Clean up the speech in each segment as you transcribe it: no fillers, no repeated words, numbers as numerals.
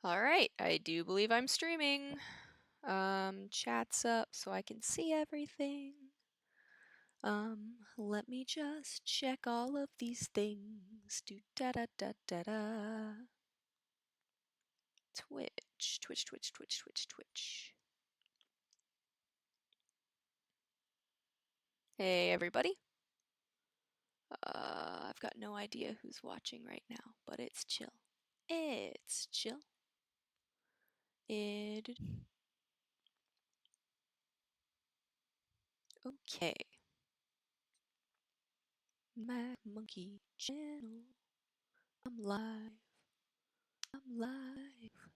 Alright, I do believe I'm streaming. Chat's up so I can see everything. Let me just check all of these things. Do da da da da da. Twitch, Twitch, Twitch, Twitch, Twitch, Twitch. Hey everybody. I've got no idea who's watching right now, but it's chill. It's chill. Okay. Mac Monkey Channel. I'm live. I'm live.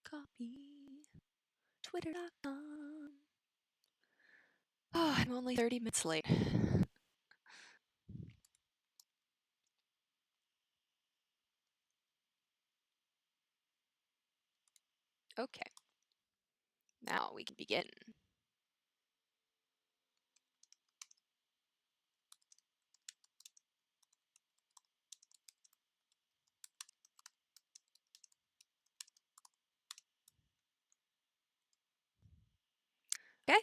Copy. Twitter.com. Oh, I'm only 30 minutes late. Okay. Now we can begin. Okay.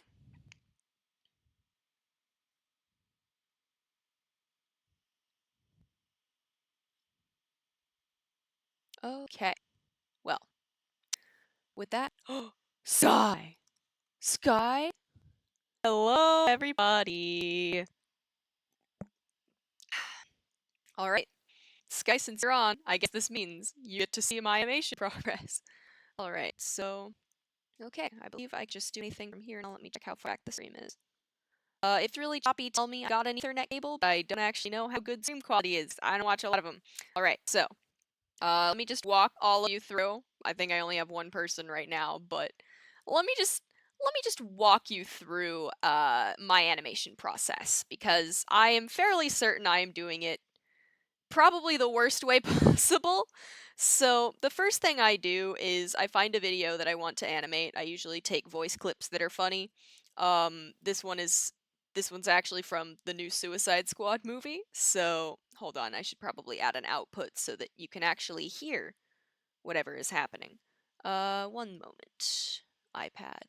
Okay. Well, with that, Sky. Sky. Hello, everybody. All right. Sky, since you're on, I guess this means you get to see my animation progress. All right. So, okay. I believe I can just do anything from here, and let me check how far back the stream is. If it's really choppy, tell me I got an Ethernet cable, but I don't actually know how good stream quality is. I don't watch a lot of them. All right. So, let me just walk all of you through. I think I only have one person right now, but let me just walk you through my animation process, because I am fairly certain I am doing it probably the worst way possible. So the first thing I do is I find a video that I want to animate. I usually take voice clips that are funny. This one's actually from the new Suicide Squad movie. So hold on, I should probably add an output so that you can actually hear whatever is happening. One moment. iPad.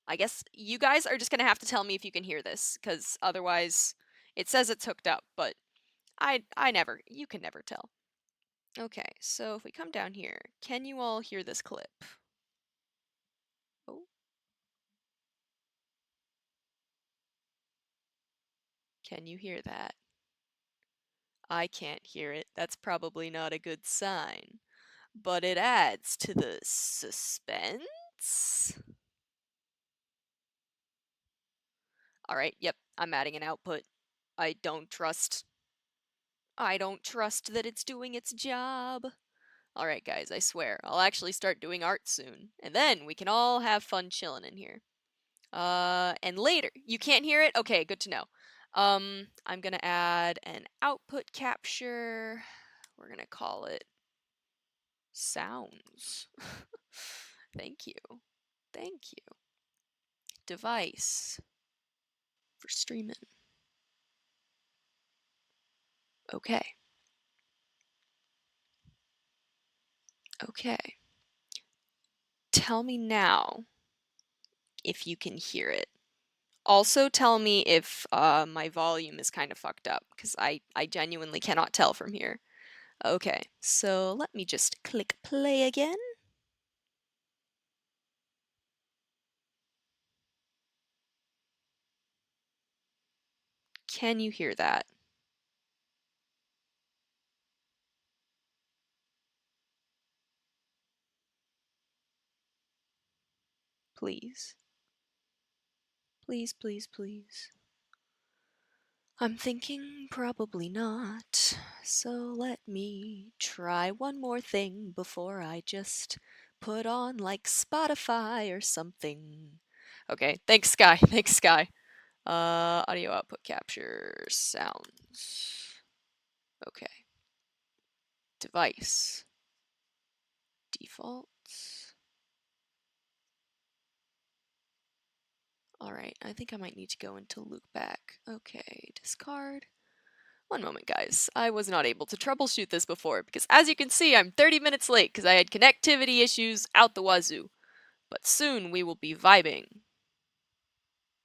I guess you guys are just gonna have to tell me if you can hear this, because otherwise it says it's hooked up, but you can never tell. Okay, so if we come down here, can you all hear this clip? Oh. Can you hear that? I can't hear it. That's probably not a good sign. But it adds to the suspense. Alright, yep, I'm adding an output. I don't trust that it's doing its job. Alright guys, I swear, I'll actually start doing art soon. And then we can all have fun chilling in here. And later, you can't hear it? Okay, good to know. I'm gonna add an output capture. We're gonna call it sounds. Thank you. Thank you. Device for streaming. Okay. Okay. Tell me now if you can hear it. Also tell me if my volume is kind of fucked up, because I genuinely cannot tell from here. Okay, so let me just click play again. Can you hear that? Please. Please, please, please. I'm thinking probably not. So let me try one more thing before I just put on like Spotify or something. Okay, thanks Sky, thanks Sky. Audio output capture sounds. Okay. Device. Defaults. Alright, I think I might need to go into loopback. Okay, discard. One moment, guys. I was not able to troubleshoot this before because, as you can see, I'm 30 minutes late because I had connectivity issues out the wazoo. But soon we will be vibing.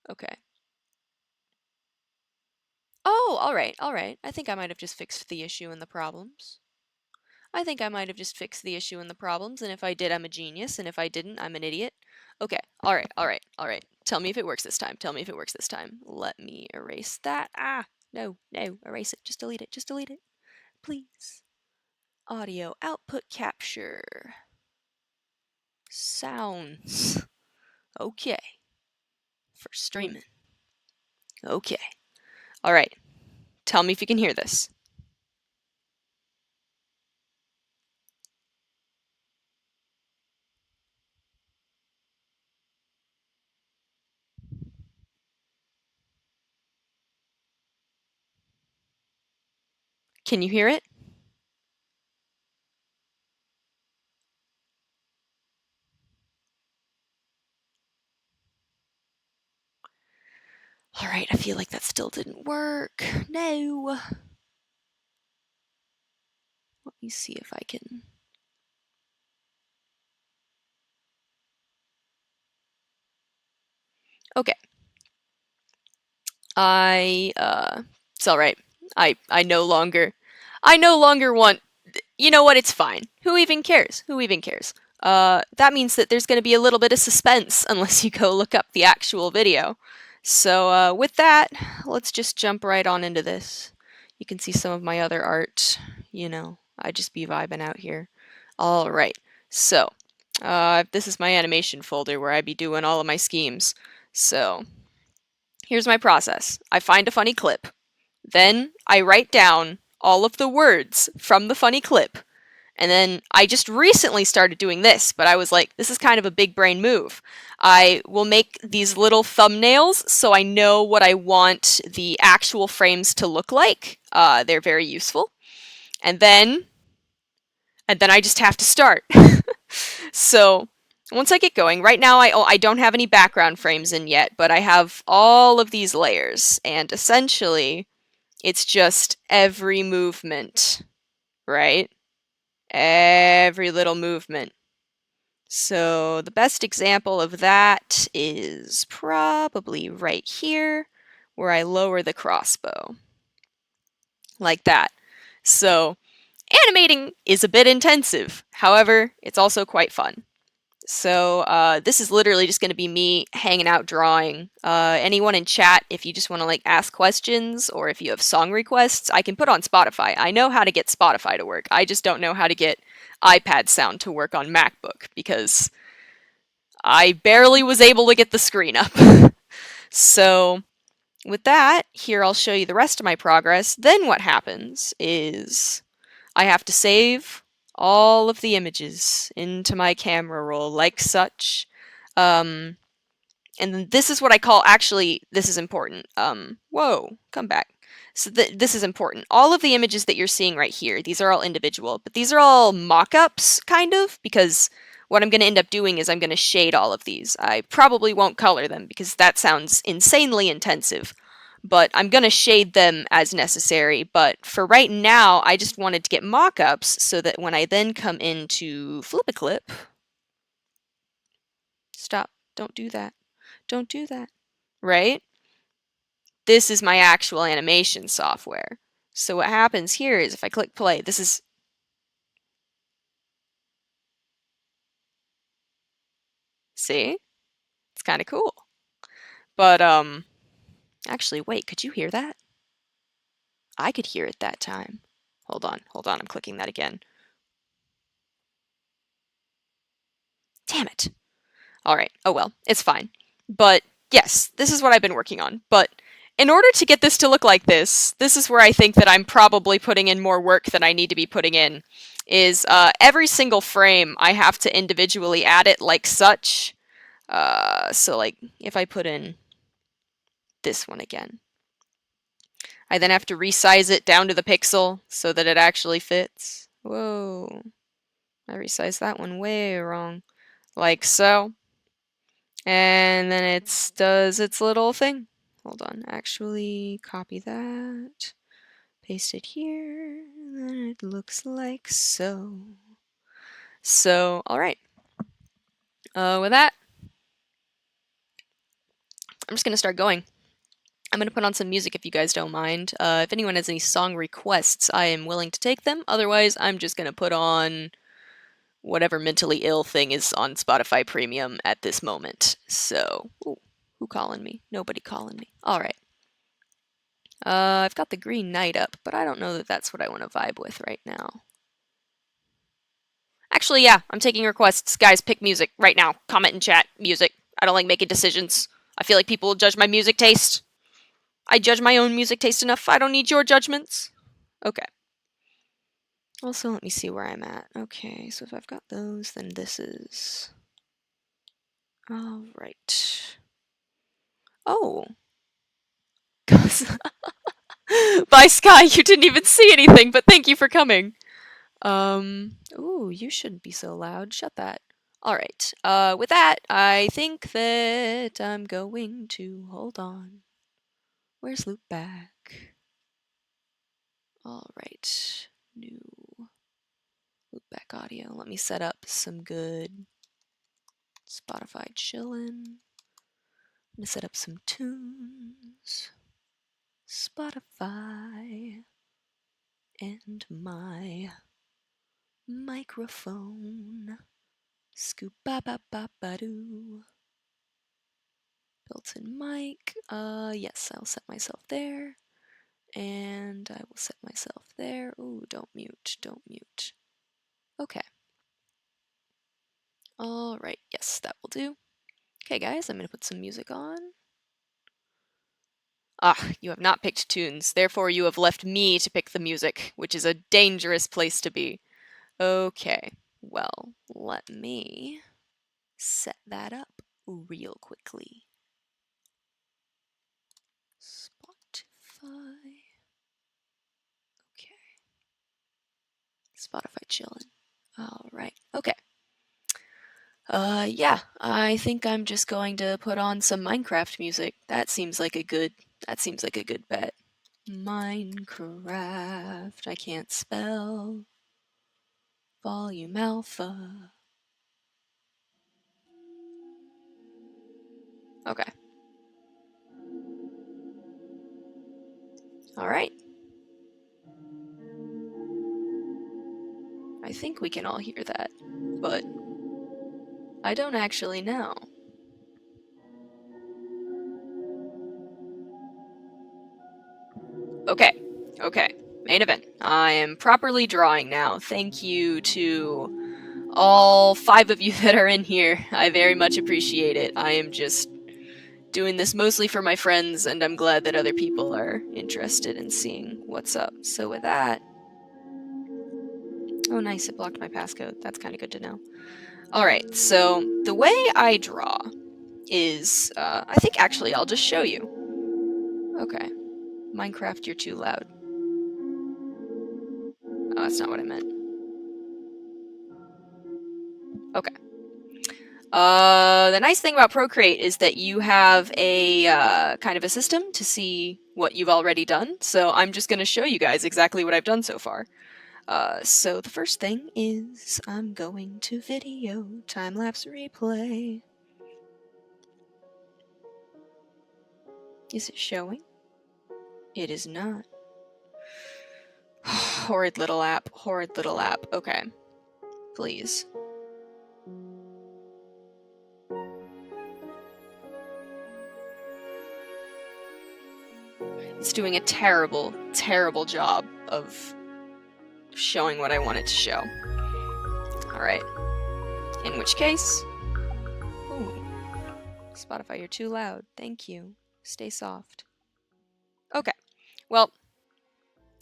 Okay. Oh, alright, alright. I think I might have just fixed the issue and the problems. I think I might have just fixed the issue and the problems, and if I did, I'm a genius, and if I didn't, I'm an idiot. Okay, alright, alright, alright. Tell me if it works this time. Tell me if it works this time. Let me erase that. Ah, no, no, erase it. Just delete it. Just delete it. Please. Audio output capture. Sounds. Okay. For streaming. Okay. Alright. Tell me if you can hear this. Can you hear it? Alright, I feel like that still didn't work. No. Let me see if I can. Okay. It's alright. I no longer want. You know what? It's fine. Who even cares? Who even cares? That means that there's going to be a little bit of suspense unless you go look up the actual video. So, with that, let's just jump right on into this. You can see some of my other art. You know, I just be vibing out here. Alright, so, this is my animation folder where I be doing all of my schemes. So, here's my process. I find a funny clip. Then I write down all of the words from the funny clip. And then I just recently started doing this, but I was like, this is kind of a big brain move. I will make these little thumbnails so I know what I want the actual frames to look like. They're very useful. And then I just have to start. So once I get going, right now I don't have any background frames in yet, but I have all of these layers, and essentially it's just every movement, right? Every little movement. So the best example of that is probably right here, where I lower the crossbow. Like that. So animating is a bit intensive. However, it's also quite fun. So this is literally just going to be me hanging out drawing. Anyone in chat, if you just want to like ask questions or if you have song requests, I can put on Spotify. I know how to get Spotify to work. I just don't know how to get iPad sound to work on MacBook because I barely was able to get the screen up. So with that, here I'll show you the rest of my progress. Then what happens is I have to save all of the images into my camera roll like such. And then this is what I call, actually, this is important. Whoa, come back. So this is important. All of the images that you're seeing right here, these are all individual, but these are all mock-ups, kind of, because what I'm going to end up doing is I'm going to shade all of these. I probably won't color them because that sounds insanely intensive, but I'm going to shade them as necessary. But for right now, I just wanted to get mock-ups so that when I then come into flip a clip, stop, don't do that, don't do that, right? This is my actual animation software. So what happens here is if I click play, this is, see? It's kind of cool. But, actually, wait, could you hear that? I could hear it that time. Hold on, I'm clicking that again. Damn it. All right, oh well, it's fine. But yes, this is what I've been working on. But in order to get this to look like this is where I think that I'm probably putting in more work than I need to be putting in, is every single frame I have to individually add it like such. So like, if I put in this one again, I then have to resize it down to the pixel so that it actually fits. Whoa, I resized that one way wrong. Like so. And then it does its little thing. Hold on, actually copy that, paste it here, and then it looks like so. So, alright. With that, I'm just gonna start going. I'm gonna put on some music if you guys don't mind. If anyone has any song requests, I am willing to take them. Otherwise, I'm just gonna put on whatever mentally ill thing is on Spotify Premium at this moment. So, ooh, who calling me? Nobody calling me. Alright. I've got the Green Knight up, but I don't know that that's what I want to vibe with right now. Actually, yeah, I'm taking requests. Guys, pick music right now. Comment in chat. Music. I don't like making decisions. I feel like people will judge my music taste. I judge my own music taste enough. I don't need your judgments. Okay. Also, let me see where I'm at. Okay, so if I've got those, then this is... Alright. Oh. Bye, Sky. You didn't even see anything, but thank you for coming. Ooh, you shouldn't be so loud. Shut that. Alright. With that, I think that I'm going to... Hold on. Where's Loopback? Alright. New Loopback audio. Let me set up some good Spotify chillin. I'm gonna set up some tunes. Spotify. And my microphone. Scoop ba ba ba ba doo. Built-in mic. Yes, I'll set myself there. And I will set myself there. Ooh, don't mute, don't mute. Okay. Alright, yes, that will do. Okay, guys, I'm gonna put some music on. Ah, you have not picked tunes, therefore you have left me to pick the music, which is a dangerous place to be. Okay, well, let me set that up real quickly. Spotify. Okay. Spotify chillin'. Alright, okay. Yeah, I think I'm just going to put on some Minecraft music. That seems like a good bet. Minecraft, I can't spell. Volume alpha. Okay. Alright. I think we can all hear that, but I don't actually know. Okay, okay. Main event. I am properly drawing now. Thank you to all 5 of you that are in here. I very much appreciate it. I am just doing this mostly for my friends, and I'm glad that other people are interested in seeing what's up. So with that... Oh nice, it blocked my passcode. That's kind of good to know. Alright, so the way I draw is... I think actually I'll just show you. Okay. Minecraft, you're too loud. Oh, that's not what I meant. Okay. The nice thing about Procreate is that you have a kind of a system to see what you've already done, so I'm just going to show you guys exactly what I've done so far. So the first thing is I'm going to video time-lapse replay. Is it showing? It is not. Horrid little app, horrid little app. Okay. Please. It's doing a terrible, terrible job of showing what I want it to show. Alright. In which case... Ooh. Spotify, you're too loud. Thank you. Stay soft. Okay. Well,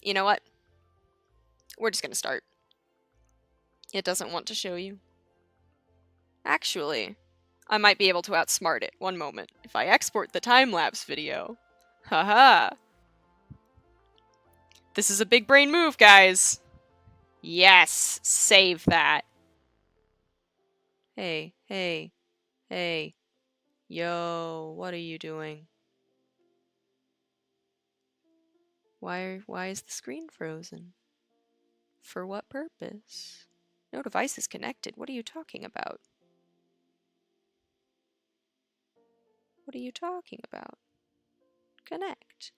you know what? We're just gonna start. It doesn't want to show you. Actually, I might be able to outsmart it. One moment. If I export the time-lapse video. Haha. This is a big brain move, guys. Yes, save that. Hey, hey, hey. Yo, what are you doing? Why is the screen frozen? For what purpose? No device is connected. What are you talking about? What are you talking about? Connect.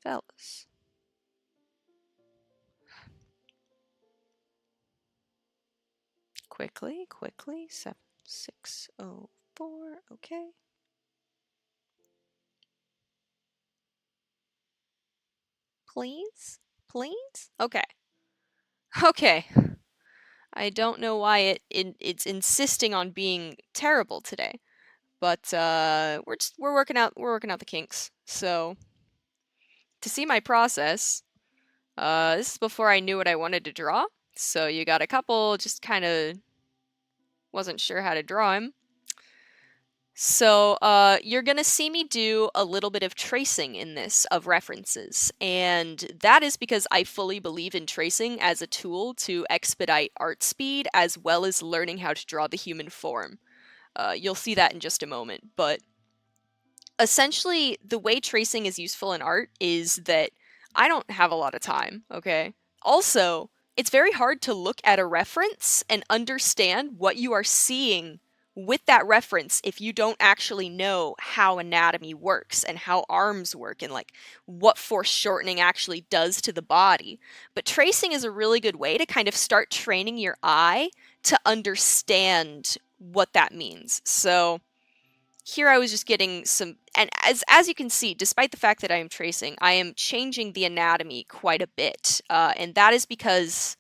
Fellas. Quickly. 7604. Okay. Please? Okay. Okay. I don't know why it's insisting on being terrible today, but we're working out the kinks. So to see my process, this is before I knew what I wanted to draw. So you got a couple, just kind of wasn't sure how to draw him. So you're gonna see me do a little bit of tracing in this of references, and that is because I fully believe in tracing as a tool to expedite art speed as well as learning how to draw the human form. You'll see that in just a moment, but essentially the way tracing is useful in art is that I don't have a lot of time, okay? Also, it's very hard to look at a reference and understand what you are seeing with that reference if you don't actually know how anatomy works and how arms work and like what foreshortening actually does to the body. But tracing is a really good way to kind of start training your eye to understand what that means. So here I was just getting some, and as you can see, despite the fact that I am tracing, I am changing the anatomy quite a bit, and that is because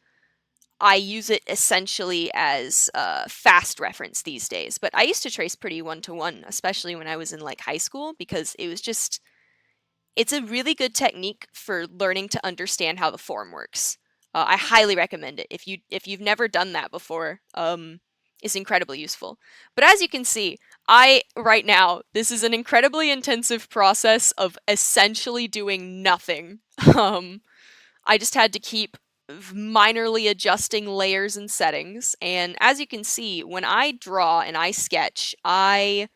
I use it essentially as a fast reference these days. But I used to trace pretty one-to-one, especially when I was in like high school, because it was just it's a really good technique for learning to understand how the form works. I highly recommend it if you've never done that before. It's incredibly useful. But as you can see, right now this is an incredibly intensive process of essentially doing nothing. I just had to keep minorly adjusting layers and settings, and as you can see, when I draw and I sketch, I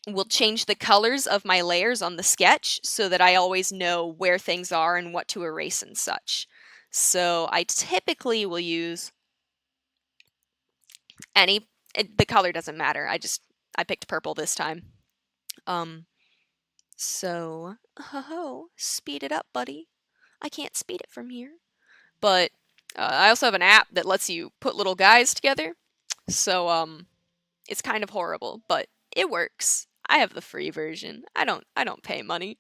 will change the colors of my layers on the sketch so that I always know where things are and what to erase and such. So I typically will use the color doesn't matter. I picked purple this time. Um, so, speed it up, buddy. I can't speed it from here. But I also have an app that lets you put little guys together. So, it's kind of horrible, but it works. I have the free version. I don't pay money.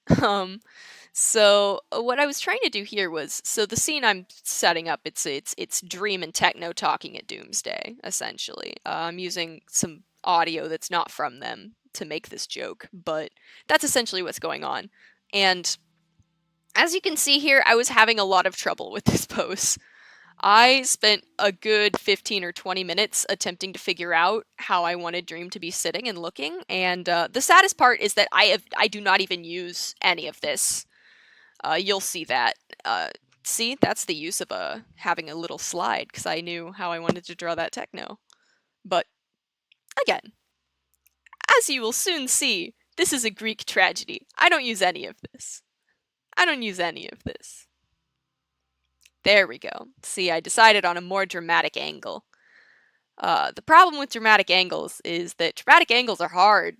So what I was trying to do here was so the scene I'm setting up it's Dream and Techno talking at Doomsday essentially. I'm using some audio that's not from them to make this joke, but that's essentially what's going on. And as you can see here, I was having a lot of trouble with this pose. I spent a good 15 or 20 minutes attempting to figure out how I wanted Dream to be sitting and looking, and the saddest part is that I do not even use any of this. You'll see that. See, that's the use of having a little slide, because I knew how I wanted to draw that techno. But, again, as you will soon see, this is a Greek tragedy. I don't use any of this. I don't use any of this. There we go. See, I decided on a more dramatic angle. The problem with dramatic angles is that dramatic angles are hard.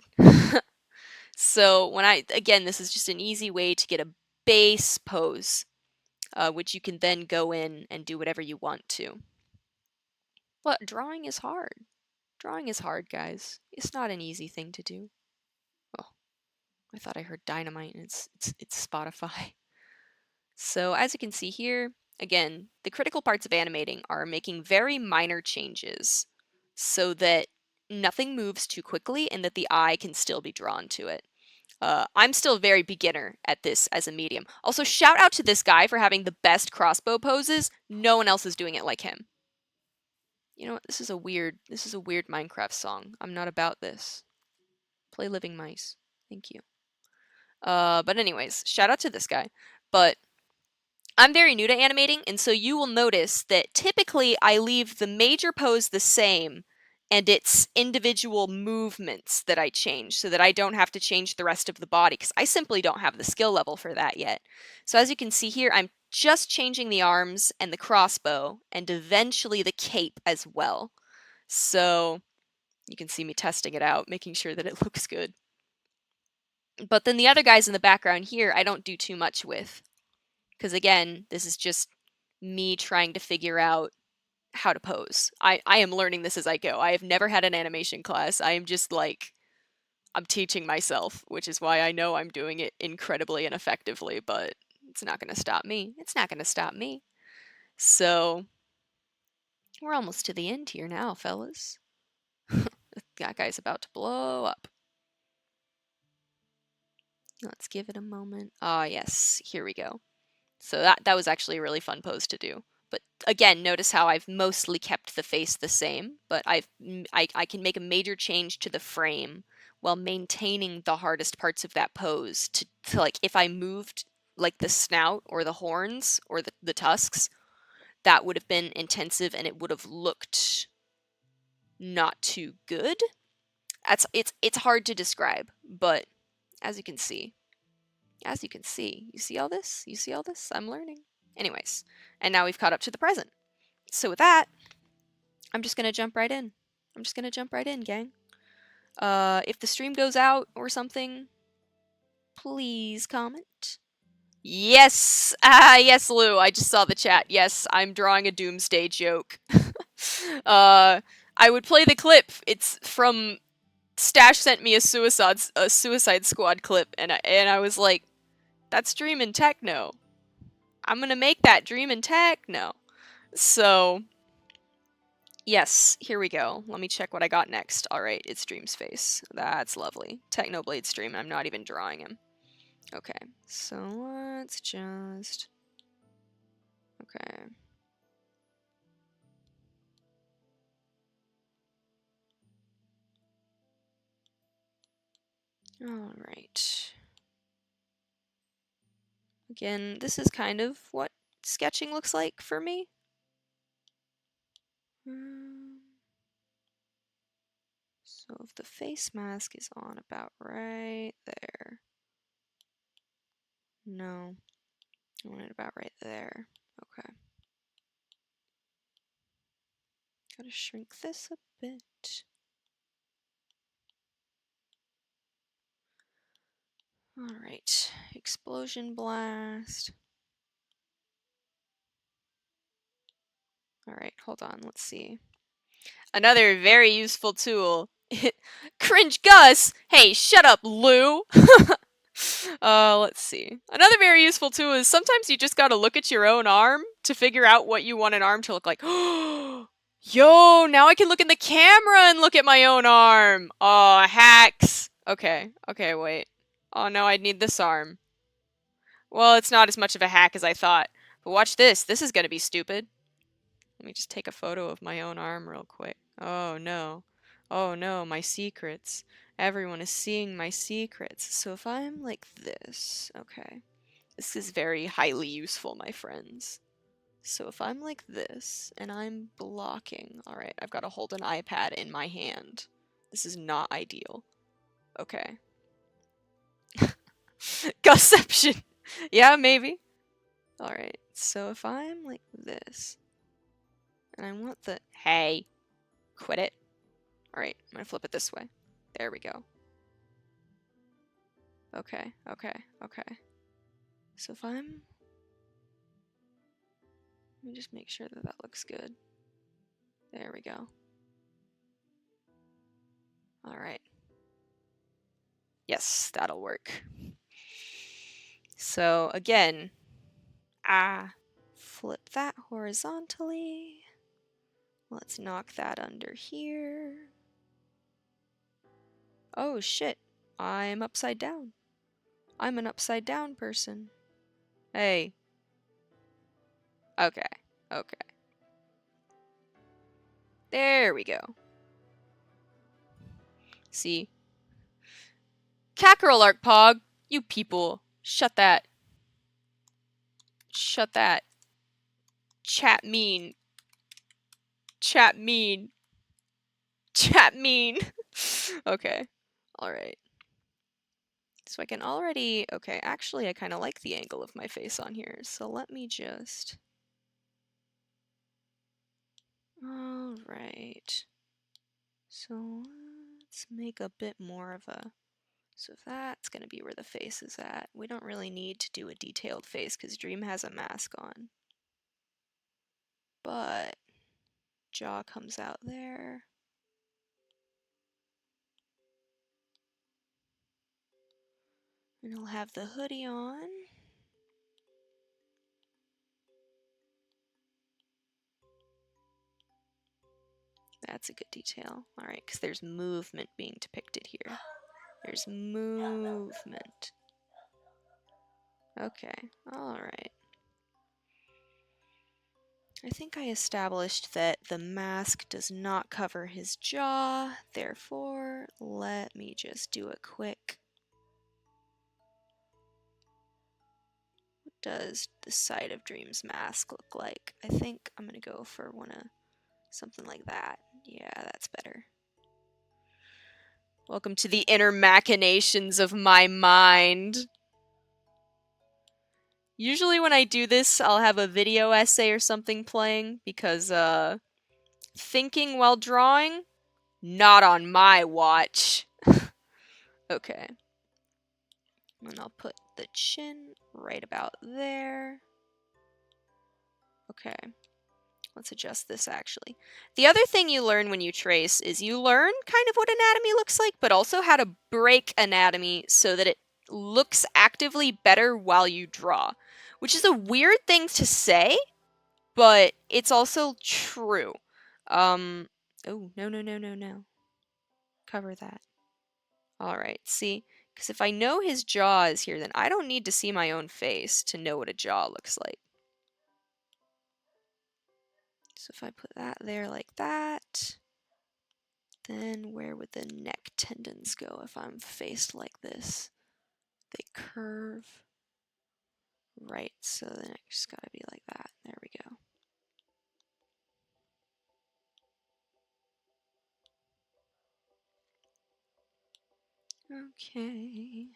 So again, this is just an easy way to get a base pose, which you can then go in and do whatever you want to. But drawing is hard. Drawing is hard, guys. It's not an easy thing to do. Oh, I thought I heard dynamite and it's Spotify. So as you can see here, again, the critical parts of animating are making very minor changes so that nothing moves too quickly and that the eye can still be drawn to it. I'm still very beginner at this as a medium. Also, shout out to this guy for having the best crossbow poses. No one else is doing it like him. You know what? This is a weird Minecraft song. I'm not about this. Play Living Mice. Thank you. But anyways, shout out to this guy. But I'm very new to animating, and so you will notice that typically I leave the major pose the same, and it's individual movements that I change so that I don't have to change the rest of the body because I simply don't have the skill level for that yet. So as you can see here, I'm just changing the arms and the crossbow and eventually the cape as well. So you can see me testing it out, making sure that it looks good. But then the other guys in the background here, I don't do too much with. Because again, this is just me trying to figure out how to pose. I am learning this as I go. I have never had an animation class. I am just like, I'm teaching myself, which is why I know I'm doing it incredibly and effectively, but it's not going to stop me. It's not going to stop me. So, we're almost to the end here now, fellas. That guy's about to blow up. Let's give it a moment. Ah, yes, here we go. So that was actually a really fun pose to do. But again, notice how I've mostly kept the face the same, but I can make a major change to the frame while maintaining the hardest parts of that pose to like if I moved like the snout or the horns or the tusks, that would have been intensive and it would have looked not too good. It's hard to describe, but as you can see, you see all this? You see all this? I'm learning. Anyways, and now we've caught up to the present. So with that, I'm just gonna jump right in. I'm just gonna jump right in, gang. If the stream goes out or something, please comment. Yes! Ah, yes, Lou, I just saw the chat. Yes, I'm drawing a doomsday joke. I would play the clip. It's from Stash sent me a Suicide Squad clip, and I was like, that's Dreamin' Techno. I'm gonna make that Dreamin' Techno. So, yes, here we go. Let me check what I got next. Alright, it's Dream's face. That's lovely. Technoblade Stream, I'm not even drawing him. Okay, so let's just... Okay. Alright. Again, this is kind of what sketching looks like for me. So if the face mask is on about right there. No. I want it about right there. Okay. Gotta shrink this a bit. Alright. Explosion blast. Alright, hold on, let's see. Another very useful tool. Cringe Gus! Hey, shut up, Lou! Let's see. Another very useful tool is sometimes you just gotta look at your own arm to figure out what you want an arm to look like. Yo, now I can look in the camera and look at my own arm! Aw, hacks! Okay, wait. Oh no, I need this arm. Well, it's not as much of a hack as I thought. But watch this. This is gonna be stupid. Let me just take a photo of my own arm real quick. Oh no. Oh no, my secrets. Everyone is seeing my secrets. So if I'm like this, okay. This is very highly useful, my friends. So if I'm like this, and I'm blocking, alright, I've got to hold an iPad in my hand. This is not ideal. Okay. Gusception! Yeah, maybe. Alright, so if I'm like this, and I want the... Hey! Quit it. Alright, I'm gonna flip it this way. There we go. Okay. So if I'm... Let me just make sure that that looks good. There we go. Alright. Yes, that'll work. So, again, flip that horizontally. Let's knock that under here. Oh shit, I'm upside down. I'm an upside down person. Hey. Okay. There we go. See? Cackerel Arc Pog! You people, shut that. Shut that. Chat mean. Chat mean. Okay. Alright. So I can already... Okay, actually I kind of like the angle of my face on here, so let me just... Alright. So let's make a bit more of a... So if that's going to be where the face is at, we don't really need to do a detailed face because Dream has a mask on. But jaw comes out there. And he'll have the hoodie on. That's a good detail. Alright, because there's movement being depicted here. There's movement. Okay, alright. I think I established that the mask does not cover his jaw, therefore, let me just do a quick... What does the side of Dream's mask look like? I think I'm gonna go for something like that. Yeah, that's better. Welcome to the inner machinations of my mind. Usually when I do this, I'll have a video essay or something playing, because, thinking while drawing? Not on my watch. Okay. And I'll put the chin right about there. Okay. Let's adjust this, actually. The other thing you learn when you trace is you learn kind of what anatomy looks like, but also how to break anatomy so that it looks actively better while you draw. Which is a weird thing to say, but it's also true. Oh, no. Cover that. Alright, see? Because if I know his jaw is here, then I don't need to see my own face to know what a jaw looks like. So if I put that there like that, then where would the neck tendons go if I'm faced like this? They curve. Right, so the neck's gotta be like that. There we go. Okay.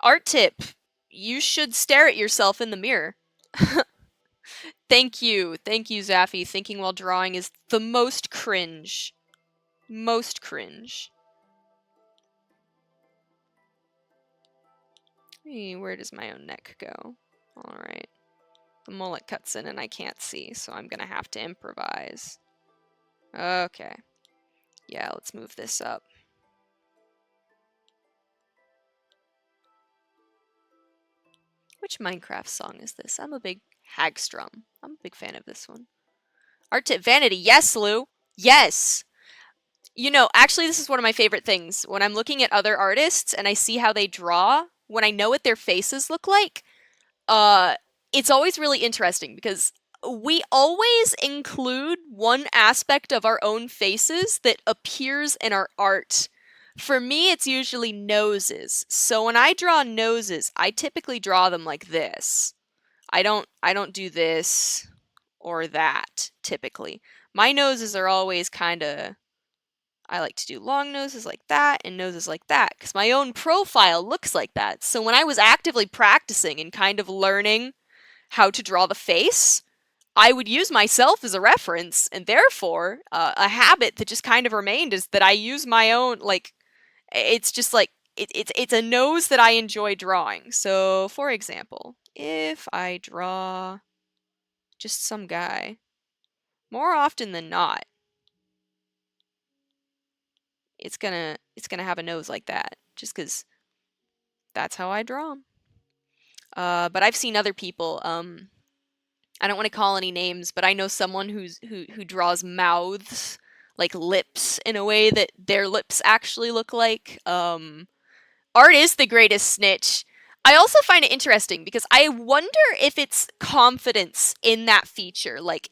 Art tip. You should stare at yourself in the mirror. Thank you, Zaffy. Thinking while drawing is the most cringe. Most cringe. Hey, where does my own neck go? Alright. The mullet cuts in and I can't see, so I'm gonna have to improvise. Okay. Yeah, let's move this up. Which Minecraft song is this? I'm a big Hagstrom. I'm a big fan of this one. Art tip vanity. Yes, Lou. Yes. You know, actually, this is one of my favorite things. When I'm looking at other artists and I see how they draw, when I know what their faces look like, it's always really interesting because we always include one aspect of our own faces that appears in our art. For me, it's usually noses. So when I draw noses, I typically draw them like this. I don't do this or that, typically. My noses are always kind of... I like to do long noses like that and noses like that because my own profile looks like that. So when I was actively practicing and kind of learning how to draw the face, I would use myself as a reference, and therefore, a habit that just kind of remained is that I use my own, like, it's just like, it's a nose that I enjoy drawing. So, for example, if I draw just some guy, more often than not, it's gonna have a nose like that, just because that's how I draw 'em. But I've seen other people, I don't want to call any names, but I know someone who draws mouths, like lips, in a way that their lips actually look like. Art is the greatest snitch. I also find it interesting because I wonder if it's confidence in that feature. Like,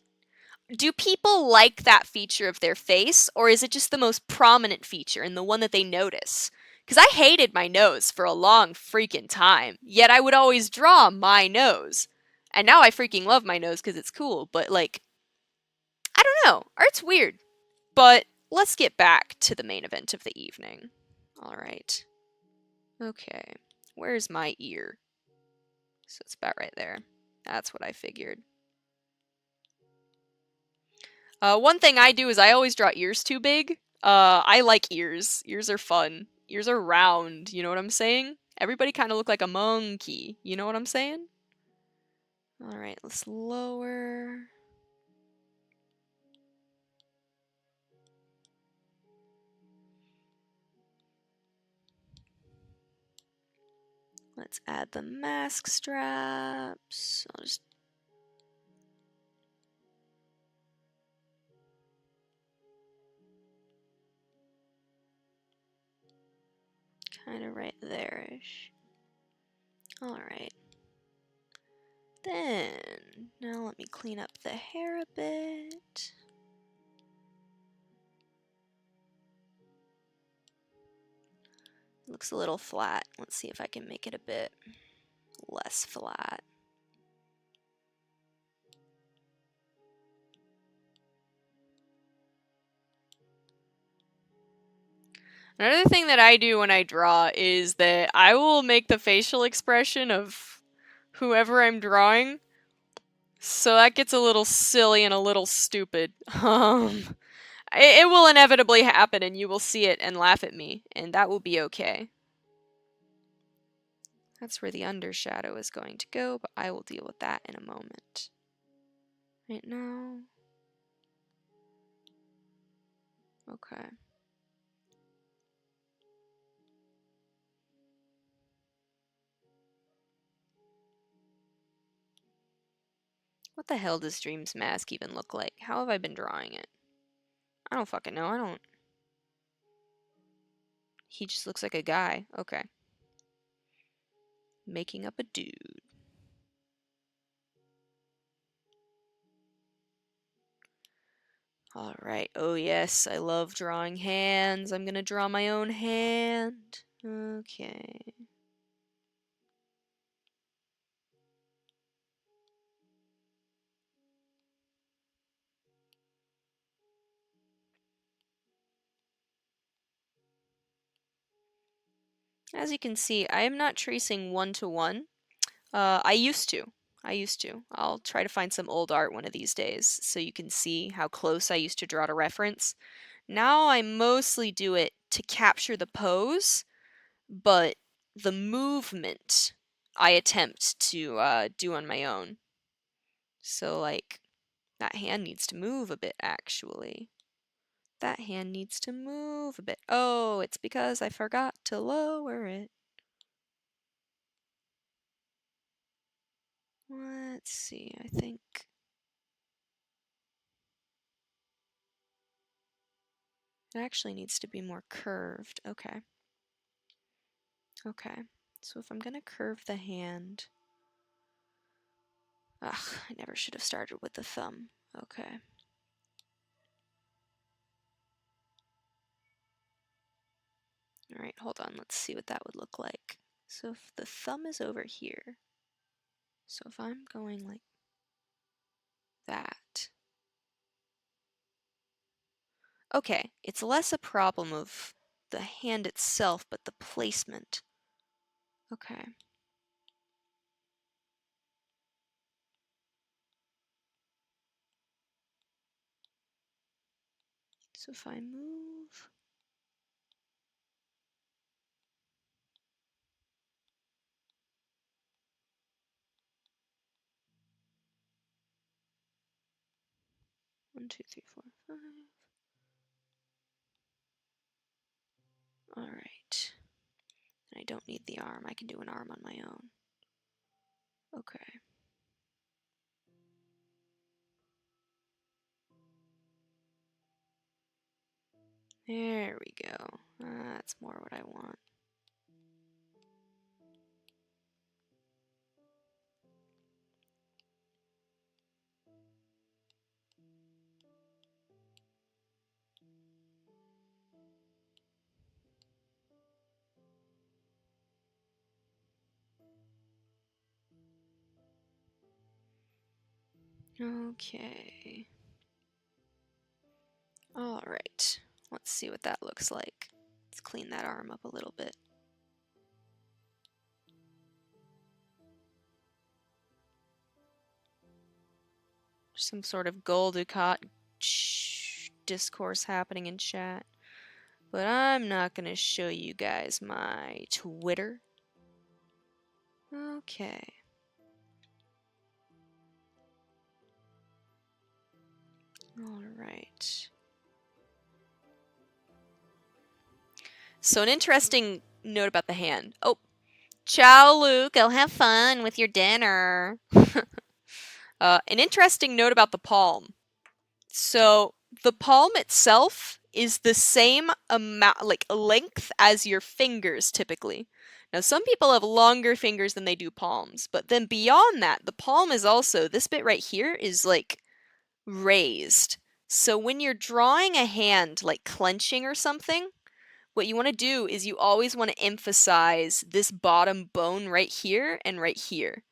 do people like that feature of their face, or is it just the most prominent feature and the one that they notice? Because I hated my nose for a long freaking time, yet I would always draw my nose. And now I freaking love my nose because it's cool, but like, I don't know. Art's weird. But let's get back to the main event of the evening. All right. Okay. Where's my ear? So it's about right there. That's what I figured. One thing I do is I always draw ears too big. I like ears. Ears are fun. Ears are round, you know what I'm saying? Everybody kind of look like a monkey, you know what I'm saying? Alright, let's lower. Let's add the mask straps. I'll just kind of right there-ish. Alright. Then, now let me clean up the hair a bit. Looks a little flat. Let's see if I can make it a bit less flat. Another thing that I do when I draw is that I will make the facial expression of whoever I'm drawing. So that gets a little silly and a little stupid. It will inevitably happen and you will see it and laugh at me, and that will be okay. That's where the undershadow is going to go, but I will deal with that in a moment. Right now. Okay. What the hell does Dream's mask even look like? How have I been drawing it? I don't fucking know. I don't. He just looks like a guy. Okay. Making up a dude. Alright. Oh yes, I love drawing hands. I'm gonna draw my own hand. Okay. As you can see, I am not tracing one-to-one. I used to. I'll try to find some old art one of these days so you can see how close I used to draw to reference. Now I mostly do it to capture the pose, but the movement I attempt to do on my own. So, like, that hand needs to move a bit, actually. That hand needs to move a bit. Oh, it's because I forgot to lower it. Let's see, I think... It actually needs to be more curved. Okay. Okay. So if I'm gonna curve the hand... Ugh, I never should have started with the thumb. Okay. Alright, hold on. Let's see what that would look like. So if the thumb is over here... So if I'm going like that... Okay, it's less a problem of the hand itself, but the placement. Okay. So if I move... One, two, three, four, five... Alright. I don't need the arm. I can do an arm on my own. Okay. There we go. That's more what I want. Okay. All right, let's see what that looks like. Let's clean that arm up a little bit. Some sort of Goldicott discourse happening in chat. But I'm not gonna show you guys my Twitter. Okay. Alright. So an interesting note about the hand. Oh, ciao, Luke. Go have fun with your dinner. An interesting note about the palm. So the palm itself is the same amount, like length as your fingers typically. Now, some people have longer fingers than they do palms, but then beyond that, the palm is also, this bit right here is like raised. So when you're drawing a hand, like clenching or something, what you want to do is you always want to emphasize this bottom bone right here and right here.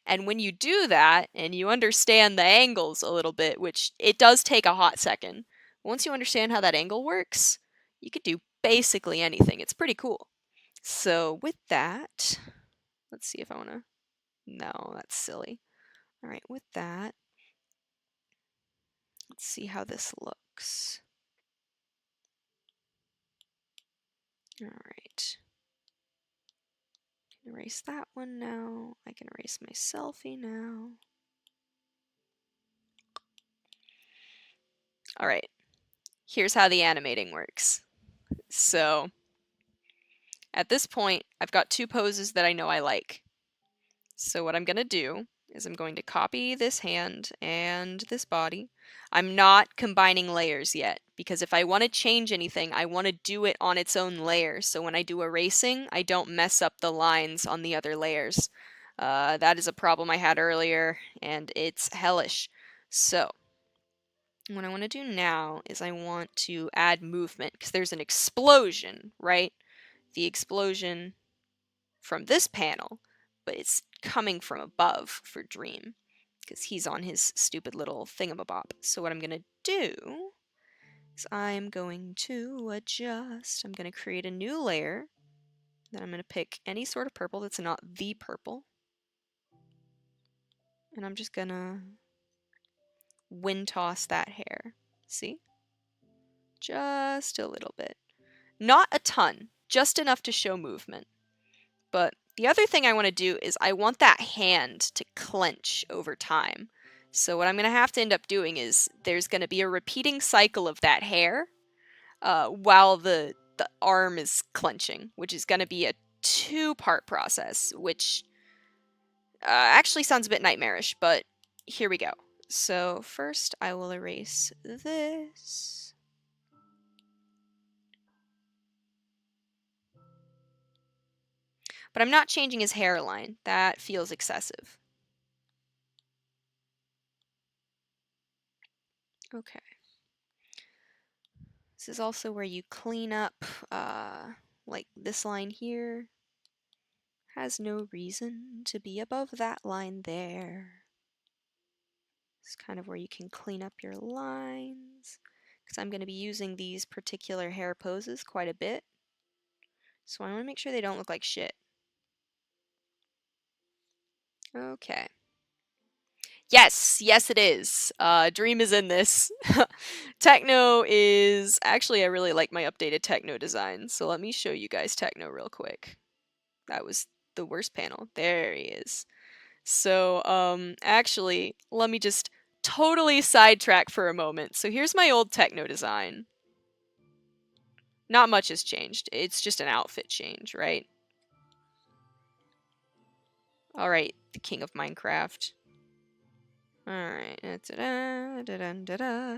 And when you do that, and you understand the angles a little bit, which it does take a hot second, once you understand how that angle works, you could do basically anything. It's pretty cool. So with that, let's see if I want to... No, that's silly. All right, with that, let's see how this looks. All right. Erase that one now. I can erase my selfie now. All right, here's how the animating works. So at this point, I've got two poses that I know I like. So what I'm going to do is I'm going to copy this hand and this body. I'm not combining layers yet, because if I want to change anything, I want to do it on its own layer. So when I do erasing, I don't mess up the lines on the other layers. That is a problem I had earlier, and it's hellish. So what I want to do now is I want to add movement, because there's an explosion, right? The explosion from this panel, but it's coming from above for Dream, because he's on his stupid little thingamabob. So what I'm going to do is I'm going to adjust. I'm going to create a new layer. Then I'm going to pick any sort of purple that's not the purple. And I'm just going to wind toss that hair. See? Just a little bit. Not a ton, just enough to show movement. But the other thing I want to do is I want that hand to clench over time. So what I'm going to have to end up doing is there's going to be a repeating cycle of that hair while the arm is clenching, which is going to be a two-part process, which actually sounds a bit nightmarish, but here we go. So first I will erase this. But I'm not changing his hairline. That feels excessive. Okay. This is also where you clean up, like this line here. Has no reason to be above that line there. It's kind of where you can clean up your lines, because I'm going to be using these particular hair poses quite a bit. So I want to make sure they don't look like shit. Okay. Yes, yes it is. Dream is in this. Techno is... Actually, I really like my updated Techno design, so let me show you guys Techno real quick. That was the worst panel. There he is. So, actually, let me just totally sidetrack for a moment. So here's my old Techno design. Not much has changed. It's just an outfit change, right? Alright, the king of Minecraft. Alright. Da-da-da-da-da-da.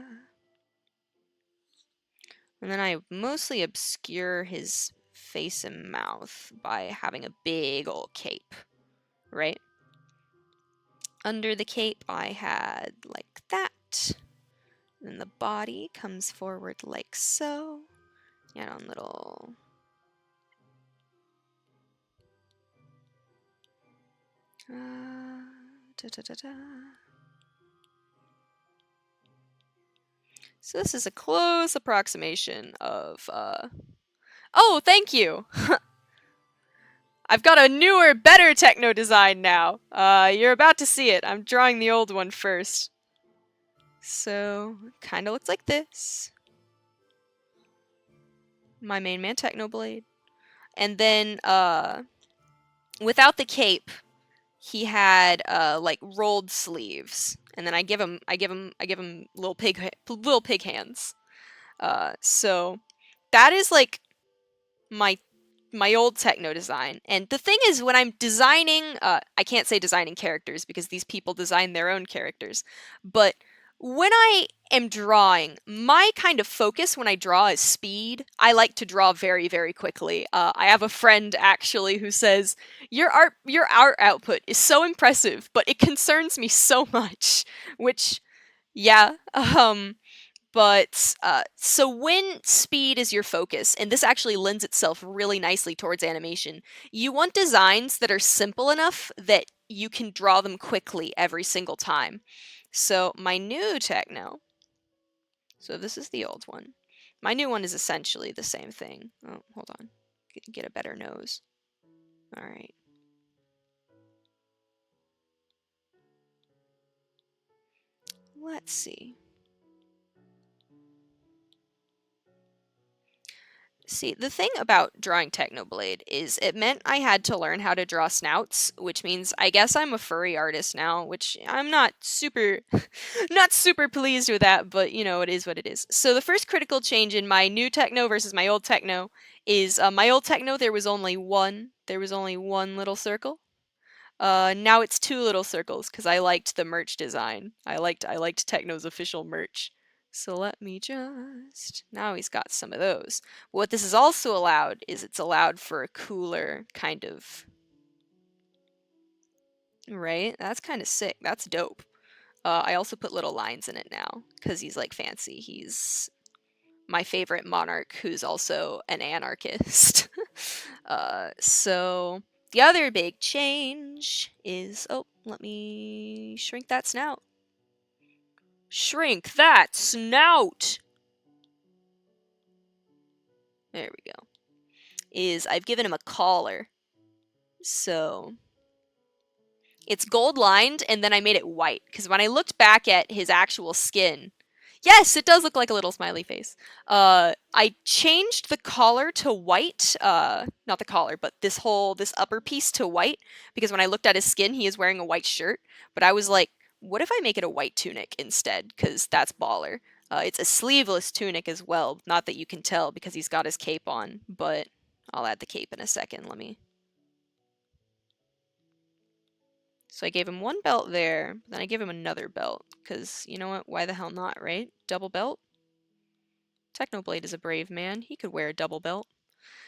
And then I mostly obscure his face and mouth by having a big old cape, right? Under the cape, I had like that. Then the body comes forward like so. And on little... da-da-da-da. So this is a close approximation of, Oh, thank you! I've got a newer, better techno design now. You're about to see it. I'm drawing the old one first. So, kind of looks like this. My main man Technoblade. And then, without the cape, he had, like, rolled sleeves. And then I give him little pig hands. So, that is, like, my old techno design. And the thing is, when I'm designing, I can't say designing characters because these people design their own characters, but when I am drawing, my kind of focus when I draw is speed. I like to draw very, very quickly. I have a friend actually who says, your art output is so impressive, but it concerns me so much," which, yeah, but, so when speed is your focus, and this actually lends itself really nicely towards animation, you want designs that are simple enough that you can draw them quickly every single time. So my new techno, so this is the old one. My new one is essentially the same thing. Oh, hold on. Get a better nose. All right. Let's see. See, the thing about drawing Technoblade is it meant I had to learn how to draw snouts, which means I guess I'm a furry artist now, which I'm not super not super pleased with that, but you know, it is what it is. So the first critical change in my new techno versus my old techno is my old techno there was only one little circle. Now it's two little circles because I liked the merch design. I liked Techno's official merch. So let me just... Now he's got some of those. What this is also allowed is it's allowed for a cooler kind of... Right? That's kind of sick. That's dope. I also put little lines in it now because he's like fancy. He's my favorite monarch who's also an anarchist. So the other big change is... Oh, let me shrink that snout. Shrink that snout! There we go. Is I've given him a collar. So it's gold lined and then I made it white because when I looked back at his actual skin, yes, it does look like a little smiley face. I changed the collar to white. Not the collar, but this upper piece to white because when I looked at his skin, he is wearing a white shirt. But I was like, what if I make it a white tunic instead? Because that's baller. It's a sleeveless tunic as well. Not that you can tell because he's got his cape on, but I'll add the cape in a second. Let me... So I gave him one belt there, then I give him another belt, because you know what? Why the hell not, right? Double belt? Technoblade is a brave man. He could wear a double belt.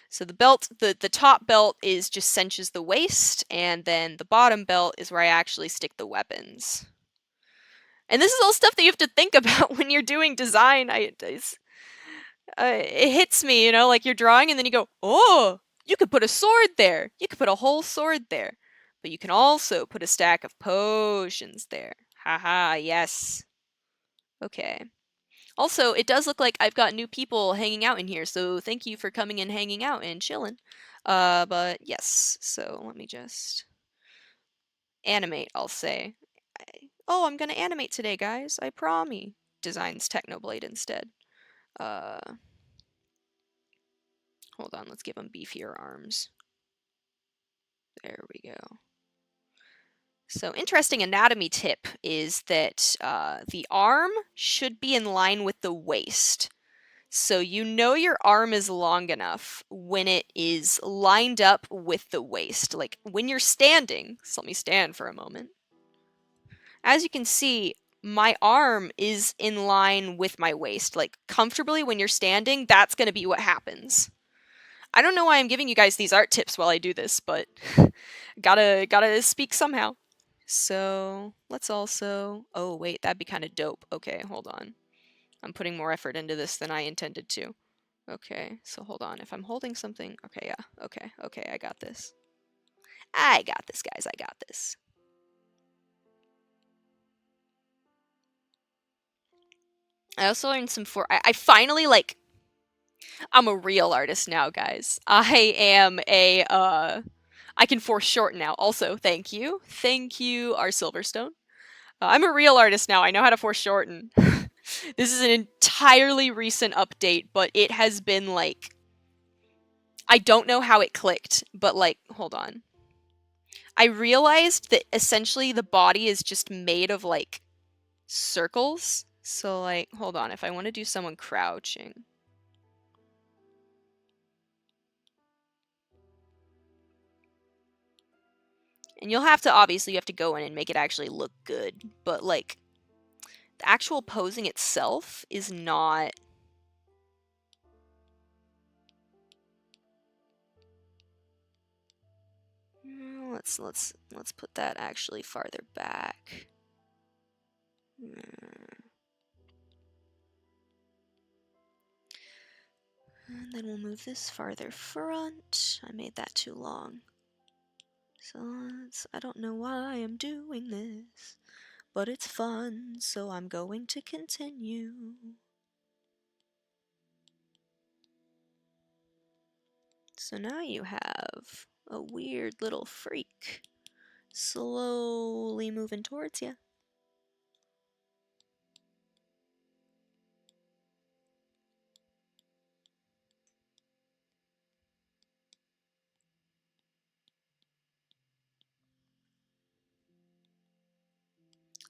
So the belt, the top belt is just cinches the waist, and then the bottom belt is where I actually stick the weapons. And this is all stuff that you have to think about when you're doing design. It hits me, you know, like you're drawing and then you go, oh, you could put a sword there. You could put a whole sword there. But you can also put a stack of potions there. Haha, yes. Okay. Also, it does look like I've got new people hanging out in here, so thank you for coming and hanging out and chilling. But yes, so let me just animate, I'll say. Oh, I'm gonna animate today, guys. I promise. Designs Technoblade instead. Hold on, let's give him beefier arms. There we go. So, interesting anatomy tip is that the arm should be in line with the waist. So you know your arm is long enough when it is lined up with the waist. Like when you're standing, so let me stand for a moment. As you can see, my arm is in line with my waist. Like comfortably when you're standing, that's going to be what happens. I don't know why I'm giving you guys these art tips while I do this, but gotta speak somehow. So let's also... Oh wait, that'd be kind of dope. Okay, hold on. I'm putting more effort into this than I intended to. Okay, so hold on. If I'm holding something... Okay, yeah. Okay, I got this. I got this, guys. I got this. I also learned some I finally, like, I'm a real artist now, guys. I am I can foreshorten now. Also, thank you. Thank you, our Silverstone. I'm a real artist now. I know how to foreshorten. This is an entirely recent update, but it has been, like, I don't know how it clicked, but, like, hold on. I realized that essentially the body is just made of, like, circles. So, like, hold on. If I want to do someone crouching. And you'll have to, obviously, you have to go in and make it actually look good. But, like, the actual posing itself is not... Let's put that actually farther back. And then we'll move this farther front. I made that too long. So I don't know why I'm doing this, but it's fun, so I'm going to continue. So now you have a weird little freak slowly moving towards you.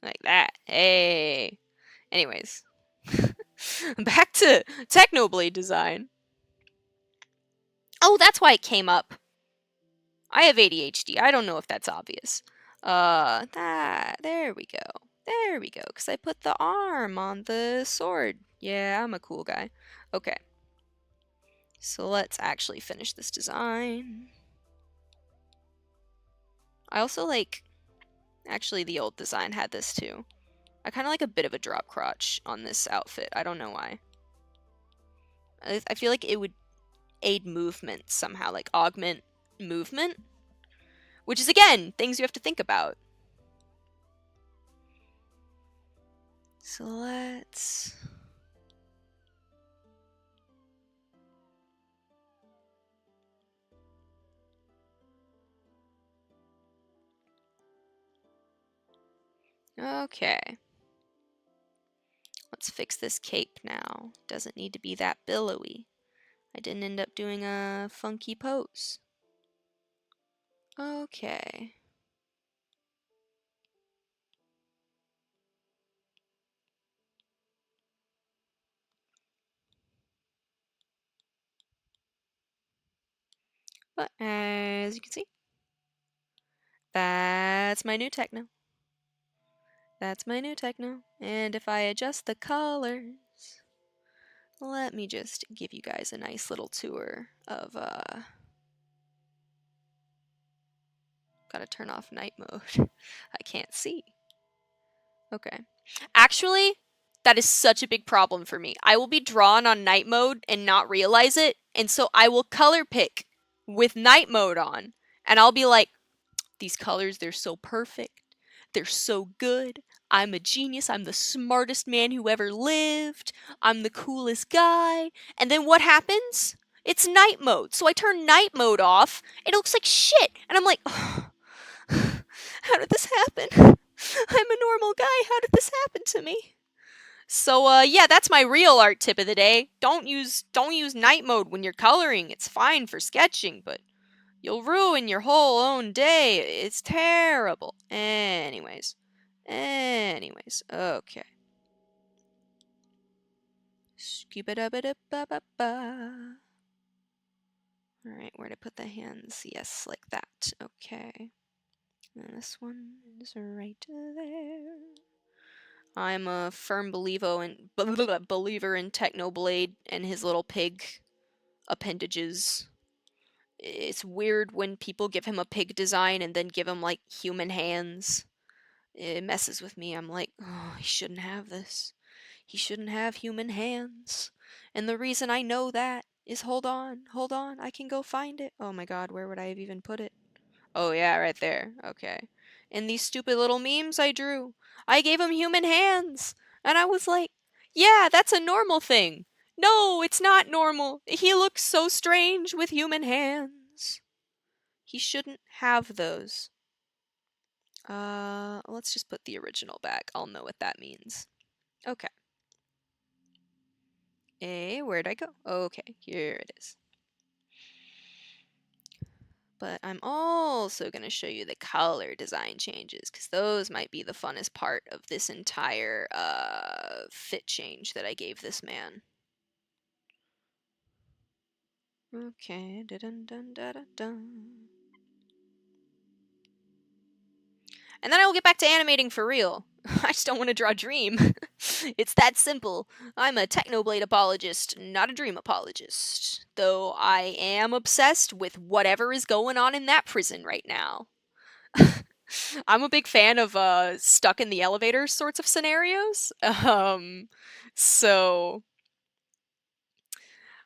Like that. Hey. Anyways. Back to Technoblade design. Oh, that's why it came up. I have ADHD. I don't know if that's obvious. There we go. There we go. Because I put the arm on the sword. Yeah, I'm a cool guy. Okay. So let's actually finish this design. I also like... Actually, the old design had this too. I kind of like a bit of a drop crotch on this outfit. I don't know why. I feel like it would aid movement somehow, like augment movement. Which is, again, things you have to think about. So let's... Okay. Let's fix this cape now. Doesn't need to be that billowy. I didn't end up doing a funky pose. Okay. But as you can see, that's my new techno. That's my new techno. And if I adjust the colors, let me just give you guys a nice little tour of, gotta turn off night mode. I can't see. Okay. Actually, that is such a big problem for me. I will be drawn on night mode and not realize it, and so I will color pick with night mode on, and I'll be like, these colors, they're so perfect. They're so good. I'm a genius. I'm the smartest man who ever lived. I'm the coolest guy. And then what happens? It's night mode. So I turn night mode off, and it looks like shit. And I'm like, oh, how did this happen? I'm a normal guy. How did this happen to me? So yeah, that's my real art tip of the day. Don't use night mode when you're coloring. It's fine for sketching, but you'll ruin your whole own day. It's terrible. Anyways, okay. Alright, where to put the hands? Yes, like that. Okay. And this one is right there. I'm a firm believer in Technoblade and his little pig appendages. It's weird when people give him a pig design and then give him, like, human hands. It messes with me. I'm like, oh, he shouldn't have this. He shouldn't have human hands. And the reason I know that is, hold on, I can go find it. Oh my god, where would I have even put it? Oh yeah, right there. Okay. In these stupid little memes I drew, I gave him human hands. And I was like, Yeah, that's a normal thing. No, it's not normal. He looks so strange with human hands. He shouldn't have those. Let's just put the original back. I'll know what that means. Okay. Where'd I go? Okay, here it is. But I'm also going to show you the color design changes, because those might be the funnest part of this entire fit change that I gave this man. Okay, dun-dun-dun-dun-dun. And then I will get back to animating for real. I just don't want to draw Dream. It's that simple. I'm a Technoblade apologist, not a Dream apologist. Though I am obsessed with whatever is going on in that prison right now. I'm a big fan of stuck in the elevator sorts of scenarios. So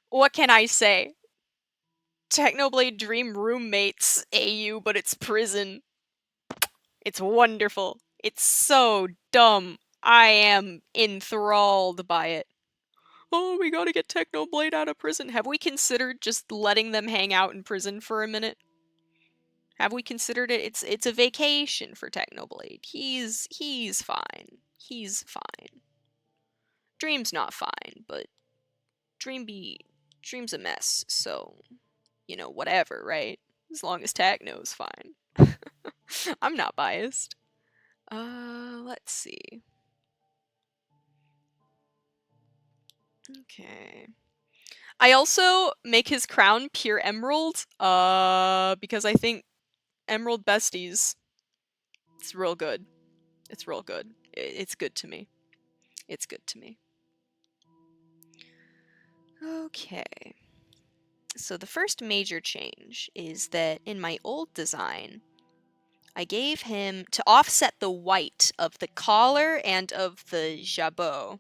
what can I say? Technoblade Dream roommates AU, but it's prison. It's wonderful. It's so dumb. I am enthralled by it. Oh, we gotta get Technoblade out of prison. Have we considered just letting them hang out in prison for a minute? Have we considered it? It's a vacation for Technoblade. He's fine. He's fine. Dream's not fine, but Dream's a mess, so whatever, right? As long as Techno's fine. I'm not biased. Let's see. Okay. I also make his crown pure emerald, because I think emerald besties. It's real good. It's real good. It's good to me. It's good to me. Okay. So the first major change is that in my old design, I gave him, to offset the white of the collar and of the jabot,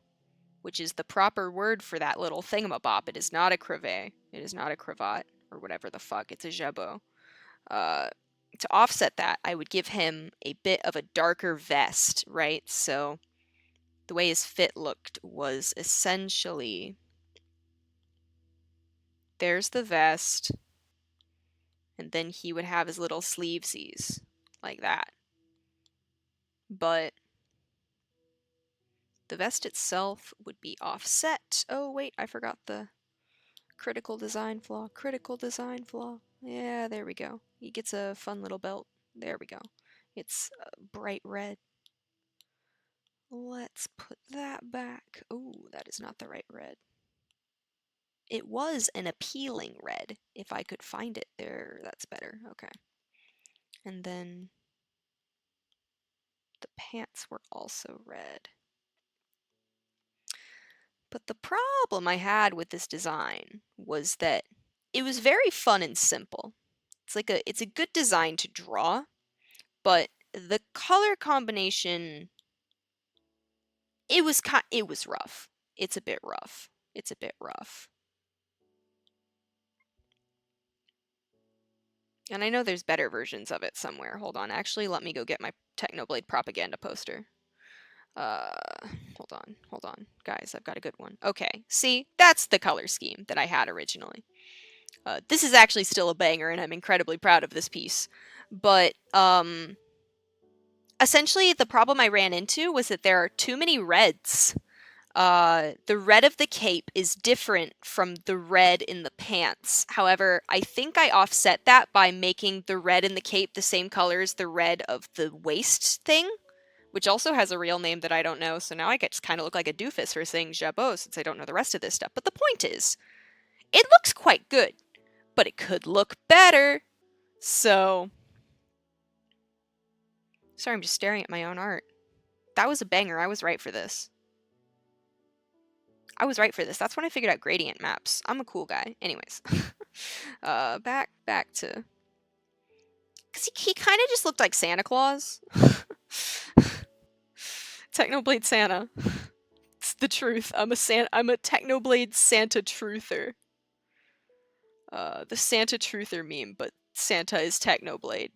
which is the proper word for that little thingamabob. It is not a cravat. It is not a cravat, or whatever the fuck. It's a jabot. To offset that, I would give him a bit of a darker vest, right? So the way his fit looked was essentially, there's the vest, and then he would have his little sleevesies, like that. But the vest itself would be offset. Oh, wait, I forgot the critical design flaw. Critical design flaw. Yeah, there we go. He gets a fun little belt. There we go. It's bright red. Let's put that back. Ooh, that is not the right red. It was an appealing red. If I could find it there, that's better. Okay. And then the pants were also red. But the problem I had with this design was that it was very fun and simple. It's a good design to draw, but the color combination, it was rough. It's a bit rough. It's a bit rough. And I know there's better versions of it somewhere. Hold on. Actually, let me go get my Technoblade propaganda poster. Hold on. Guys, I've got a good one. Okay, see? That's the color scheme that I had originally. This is actually still a banger, and I'm incredibly proud of this piece. But, essentially, the problem I ran into was that there are too many reds. The red of the cape is different from the red in the pants. However, I think I offset that by making the red in the cape the same color as the red of the waist thing, which also has a real name that I don't know, so now I just kind of look like a doofus for saying jabot since I don't know the rest of this stuff. But the point is, it looks quite good, but it could look better. So, sorry, I'm just staring at my own art. That was a banger. I was right for this. That's when I figured out gradient maps. I'm a cool guy. Anyways. Back to... Because he kind of just looked like Santa Claus. Technoblade Santa. It's the truth. I'm a Technoblade Santa truther. The Santa truther meme, but Santa is Technoblade.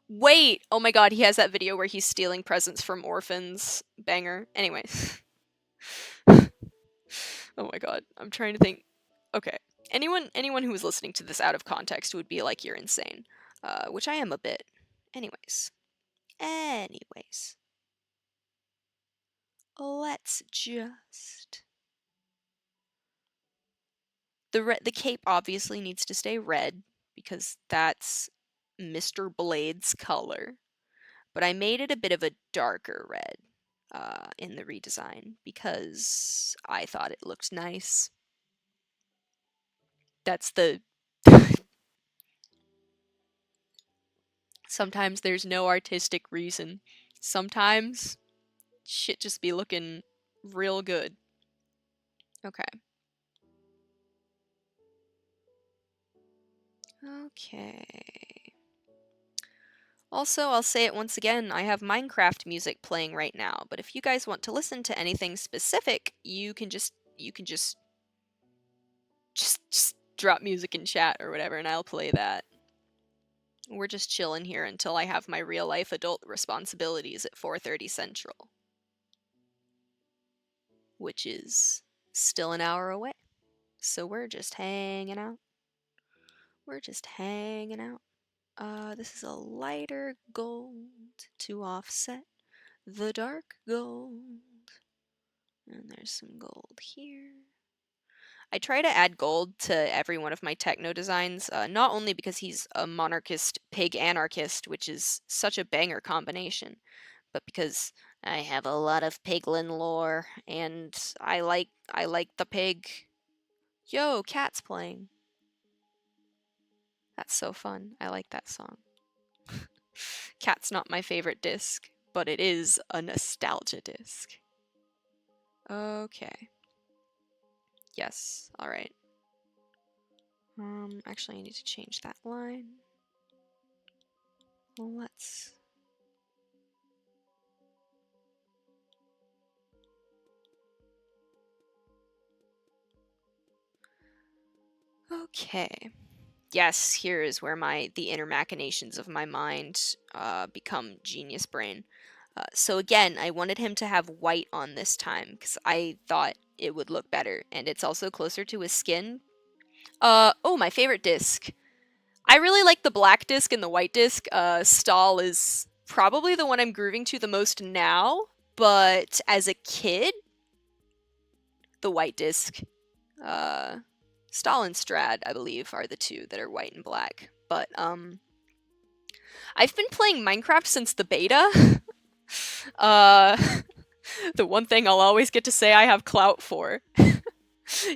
Wait! Oh my god, he has that video where he's stealing presents from orphans. Banger. Anyways. Oh my god, I'm trying to think. Okay, anyone who was listening to this out of context would be like, "You're insane," which I am a bit. Anyways, let's just the cape obviously needs to stay red because that's Mr. Blade's color. But I made it a bit of a darker red in the redesign because I thought it looked nice. That's the. Sometimes there's no artistic reason. Sometimes shit just be looking real good. Okay. Okay. Also, I'll say it once again, I have Minecraft music playing right now, but if you guys want to listen to anything specific, you can just drop music in chat or whatever and I'll play that. We're just chilling here until I have my real life adult responsibilities at 4:30 Central, which is still an hour away. So we're just hanging out. We're just hanging out. This is a lighter gold to offset the dark gold. And there's some gold here. I try to add gold to every one of my techno designs, not only because he's a monarchist pig anarchist, which is such a banger combination, but because I have a lot of piglin lore, and I like the pig. Yo, Cat's playing. That's so fun. I like that song. Cat's not my favorite disc, but it is a nostalgia disc. Okay. Yes, alright. Actually I need to change that line. Let's... Okay. Yes, here is where the inner machinations of my mind become genius brain. So again, I wanted him to have white on this time because I thought it would look better, and it's also closer to his skin. Oh, my favorite disc. I really like the black disc and the white disc. Stahl is probably the one I'm grooving to the most now, but as a kid, the white disc. Uh, Stahl and Strad, I believe, are the two that are white and black. But I've been playing Minecraft since the beta. uh, the one thing I'll always get to say I have clout for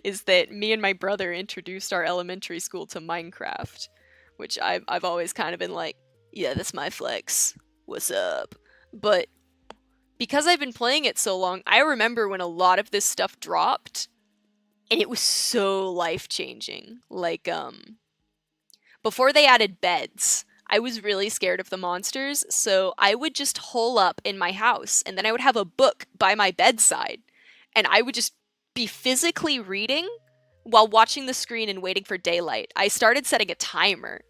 is that me and my brother introduced our elementary school to Minecraft, which I've always kind of been like, yeah, that's my flex. What's up? But because I've been playing it so long, I remember when a lot of this stuff dropped, and it was so life-changing. Like, before they added beds, I was really scared of the monsters, so I would just hole up in my house, and then I would have a book by my bedside, and I would just be physically reading while watching the screen and waiting for daylight. I started setting a timer.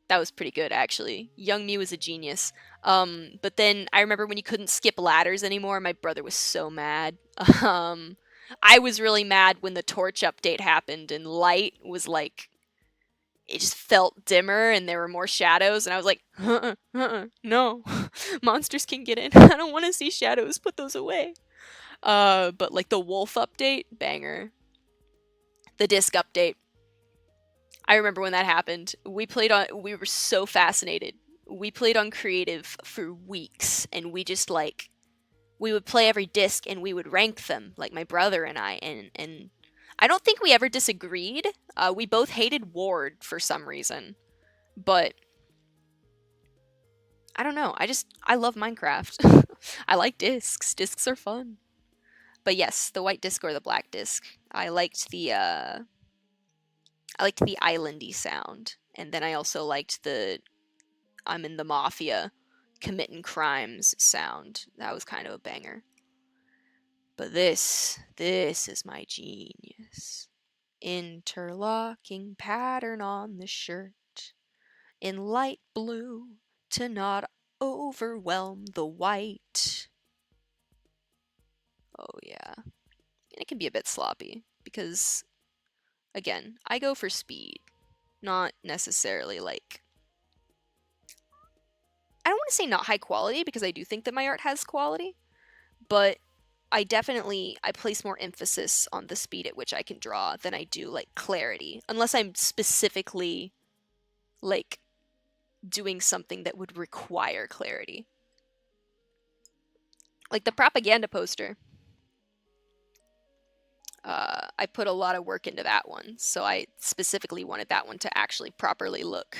That was pretty good, actually. Young me was a genius. But then I remember when you couldn't skip ladders anymore, my brother was so mad. Um, I was really mad when the torch update happened and light was like, it just felt dimmer and there were more shadows, and I was like, no, monsters can get in. I don't want to see shadows. Put those away. But like the wolf update, banger. The disc update, I remember when that happened. We were so fascinated. We played on creative for weeks, and we just like, we would play every disc and we would rank them, like my brother and I, and I don't think we ever disagreed. We both hated Ward for some reason, but I don't know. I love Minecraft. I like discs. Discs are fun. But yes, the white disc or the black disc. I liked the islandy sound, and then I also liked the I'm in the mafia committing crimes sound. That was kind of a banger. But this is my genius. Interlocking pattern on the shirt in light blue to not overwhelm the white. Oh, yeah. And it can be a bit sloppy because, again, I go for speed, not necessarily like... I don't want to say not high quality because I do think that my art has quality, but I place more emphasis on the speed at which I can draw than I do like clarity, unless I'm specifically like doing something that would require clarity. Like the propaganda poster. I put a lot of work into that one, so I specifically wanted that one to actually properly look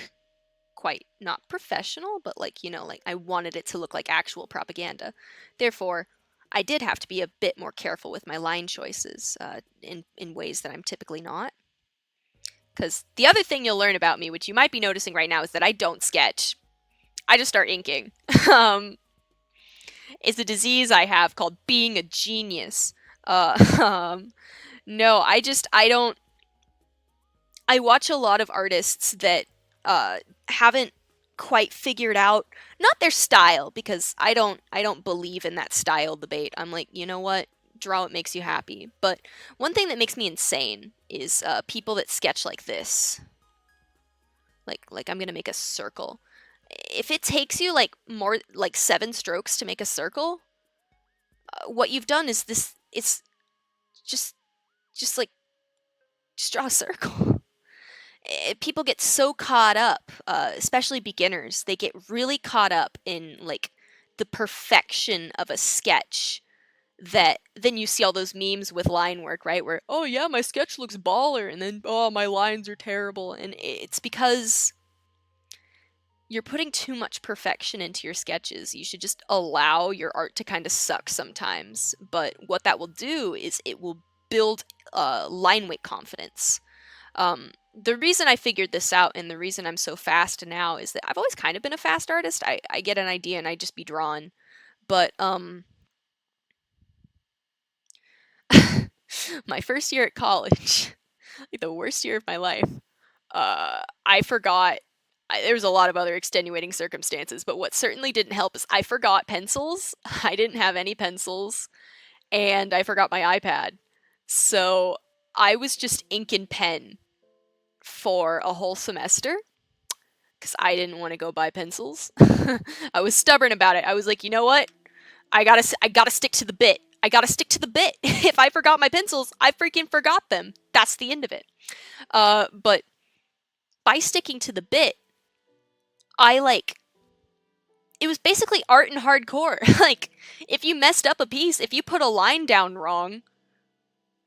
quite not professional, but like, you know, like I wanted it to look like actual propaganda. Therefore, I did have to be a bit more careful with my line choices in ways that I'm typically not. Because the other thing you'll learn about me, which you might be noticing right now, is that I don't sketch. I just start inking. It's a disease I have called being a genius. No, I don't. I watch a lot of artists that haven't quite figured out not their style, because I don't believe in that style debate. I'm like, you know what? Draw what makes you happy. But one thing that makes me insane is people that sketch like this. Like I'm gonna make a circle. If it takes you like more like 7 strokes to make a circle, what you've done is this. It's just like just draw a circle. People get so caught up, especially beginners. They get really caught up in like the perfection of a sketch that then you see all those memes with line work, right? Where, oh yeah, my sketch looks baller, and then, oh, my lines are terrible. And it's because you're putting too much perfection into your sketches. You should just allow your art to kind of suck sometimes. But what that will do is it will build line weight confidence. The reason I figured this out and the reason I'm so fast now is that I've always kind of been a fast artist. I get an idea and I just be drawn. But my first year at college, like the worst year of my life, I forgot. There was a lot of other extenuating circumstances, but what certainly didn't help is I forgot pencils. I didn't have any pencils, and I forgot my iPad. So I was just ink and pen for a whole semester because I didn't want to go buy pencils. I was stubborn about it. I was like, you know what? I gotta stick to the bit. I gotta stick to the bit. If I forgot my pencils, I freaking forgot them. That's the end of it. But by sticking to the bit, it was basically art and hardcore. Like, if you messed up a piece, if you put a line down wrong,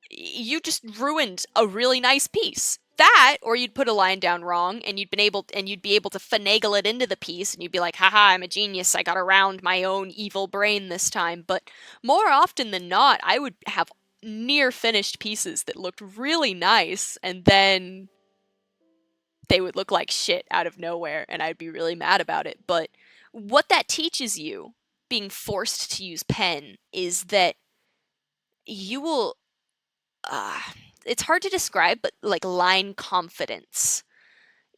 you just ruined a really nice piece. That, or you'd put a line down wrong, and you'd be able to finagle it into the piece, and you'd be like, haha, I'm a genius, I got around my own evil brain this time. But more often than not, I would have near finished pieces that looked really nice, and then they would look like shit out of nowhere, and I'd be really mad about it. But what that teaches you, being forced to use pen, is that you will it's hard to describe, but like line confidence.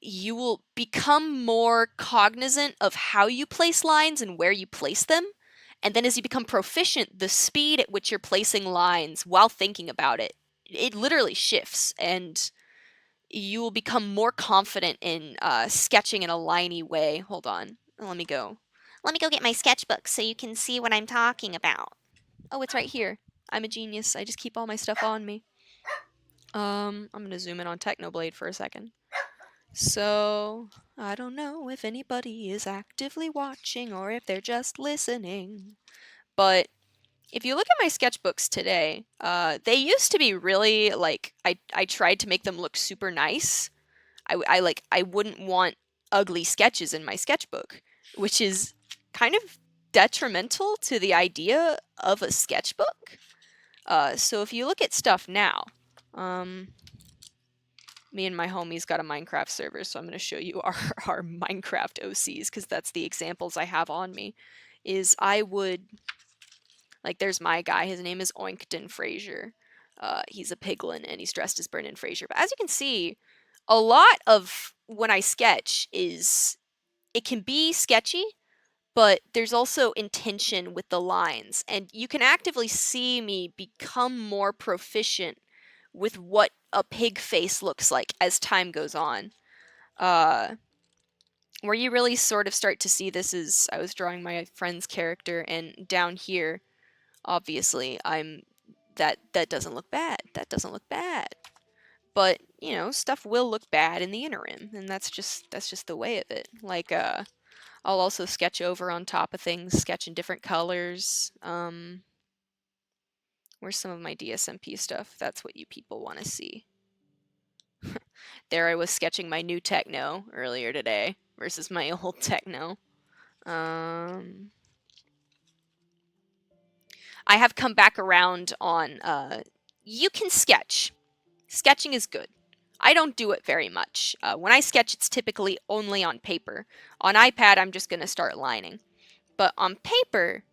You will become more cognizant of how you place lines and where you place them. And then as you become proficient, the speed at which you're placing lines while thinking about it, it literally shifts. And you will become more confident in sketching in a liney way. Hold on. Let me go. Let me go get my sketchbook so you can see what I'm talking about. Oh, it's right here. I'm a genius. I just keep all my stuff on me. I'm gonna zoom in on Technoblade for a second. So, I don't know if anybody is actively watching or if they're just listening. But if you look at my sketchbooks today, they used to be really, like, I tried to make them look super nice. I wouldn't want ugly sketches in my sketchbook, which is kind of detrimental to the idea of a sketchbook. So if you look at stuff now, me and my homies got a Minecraft server, so I'm going to show you our Minecraft OCs, because that's the examples I have on me. Is I would, like, there's my guy, his name is Oinkton Fraser. He's a piglin, and he's dressed as Brendan Fraser. But as you can see, a lot of when I sketch it can be sketchy, but there's also intention with the lines, and you can actively see me become more proficient with what a pig face looks like as time goes on. Where you really sort of start to see this is I was drawing my friend's character, and down here, obviously, that doesn't look bad. That doesn't look bad. But, you know, stuff will look bad in the interim, and that's just the way of it. Like, I'll also sketch over on top of things, sketch in different colors. Where's some of my DSMP stuff? That's what you people want to see. There I was sketching my new techno earlier today versus my old techno. I have come back around on, you can sketch. Sketching is good. I don't do it very much. When I sketch, it's typically only on paper. On iPad, I'm just going to start lining. But on paper,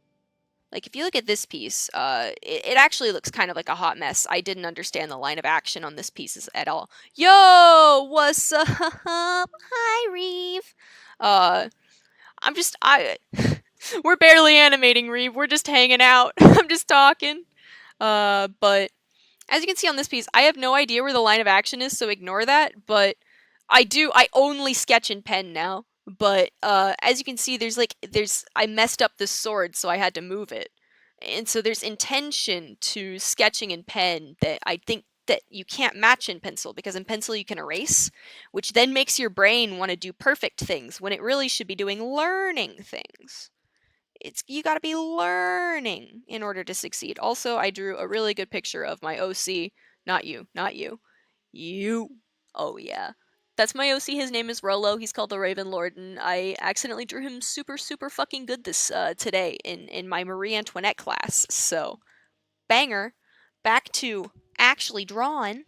like if you look at this piece, it actually looks kind of like a hot mess. I didn't understand the line of action on this piece at all. Yo, what's up? Hi, Reeve. We're barely animating, Reeve. We're just hanging out. I'm just talking. But as you can see on this piece, I have no idea where the line of action is, so ignore that, but I only sketch in pen now. But, as you can see, I messed up the sword, so I had to move it. And so there's intention to sketching in pen that I think that you can't match in pencil, because in pencil you can erase, which then makes your brain want to do perfect things, when it really should be doing learning things. You got to be learning in order to succeed. Also, I drew a really good picture of my OC. Not you, not you. You. Oh yeah. That's my OC. His name is Rollo. He's called the Raven Lord, and I accidentally drew him super, super fucking good this today in my Marie Antoinette class. So, banger. Back to actually drawing.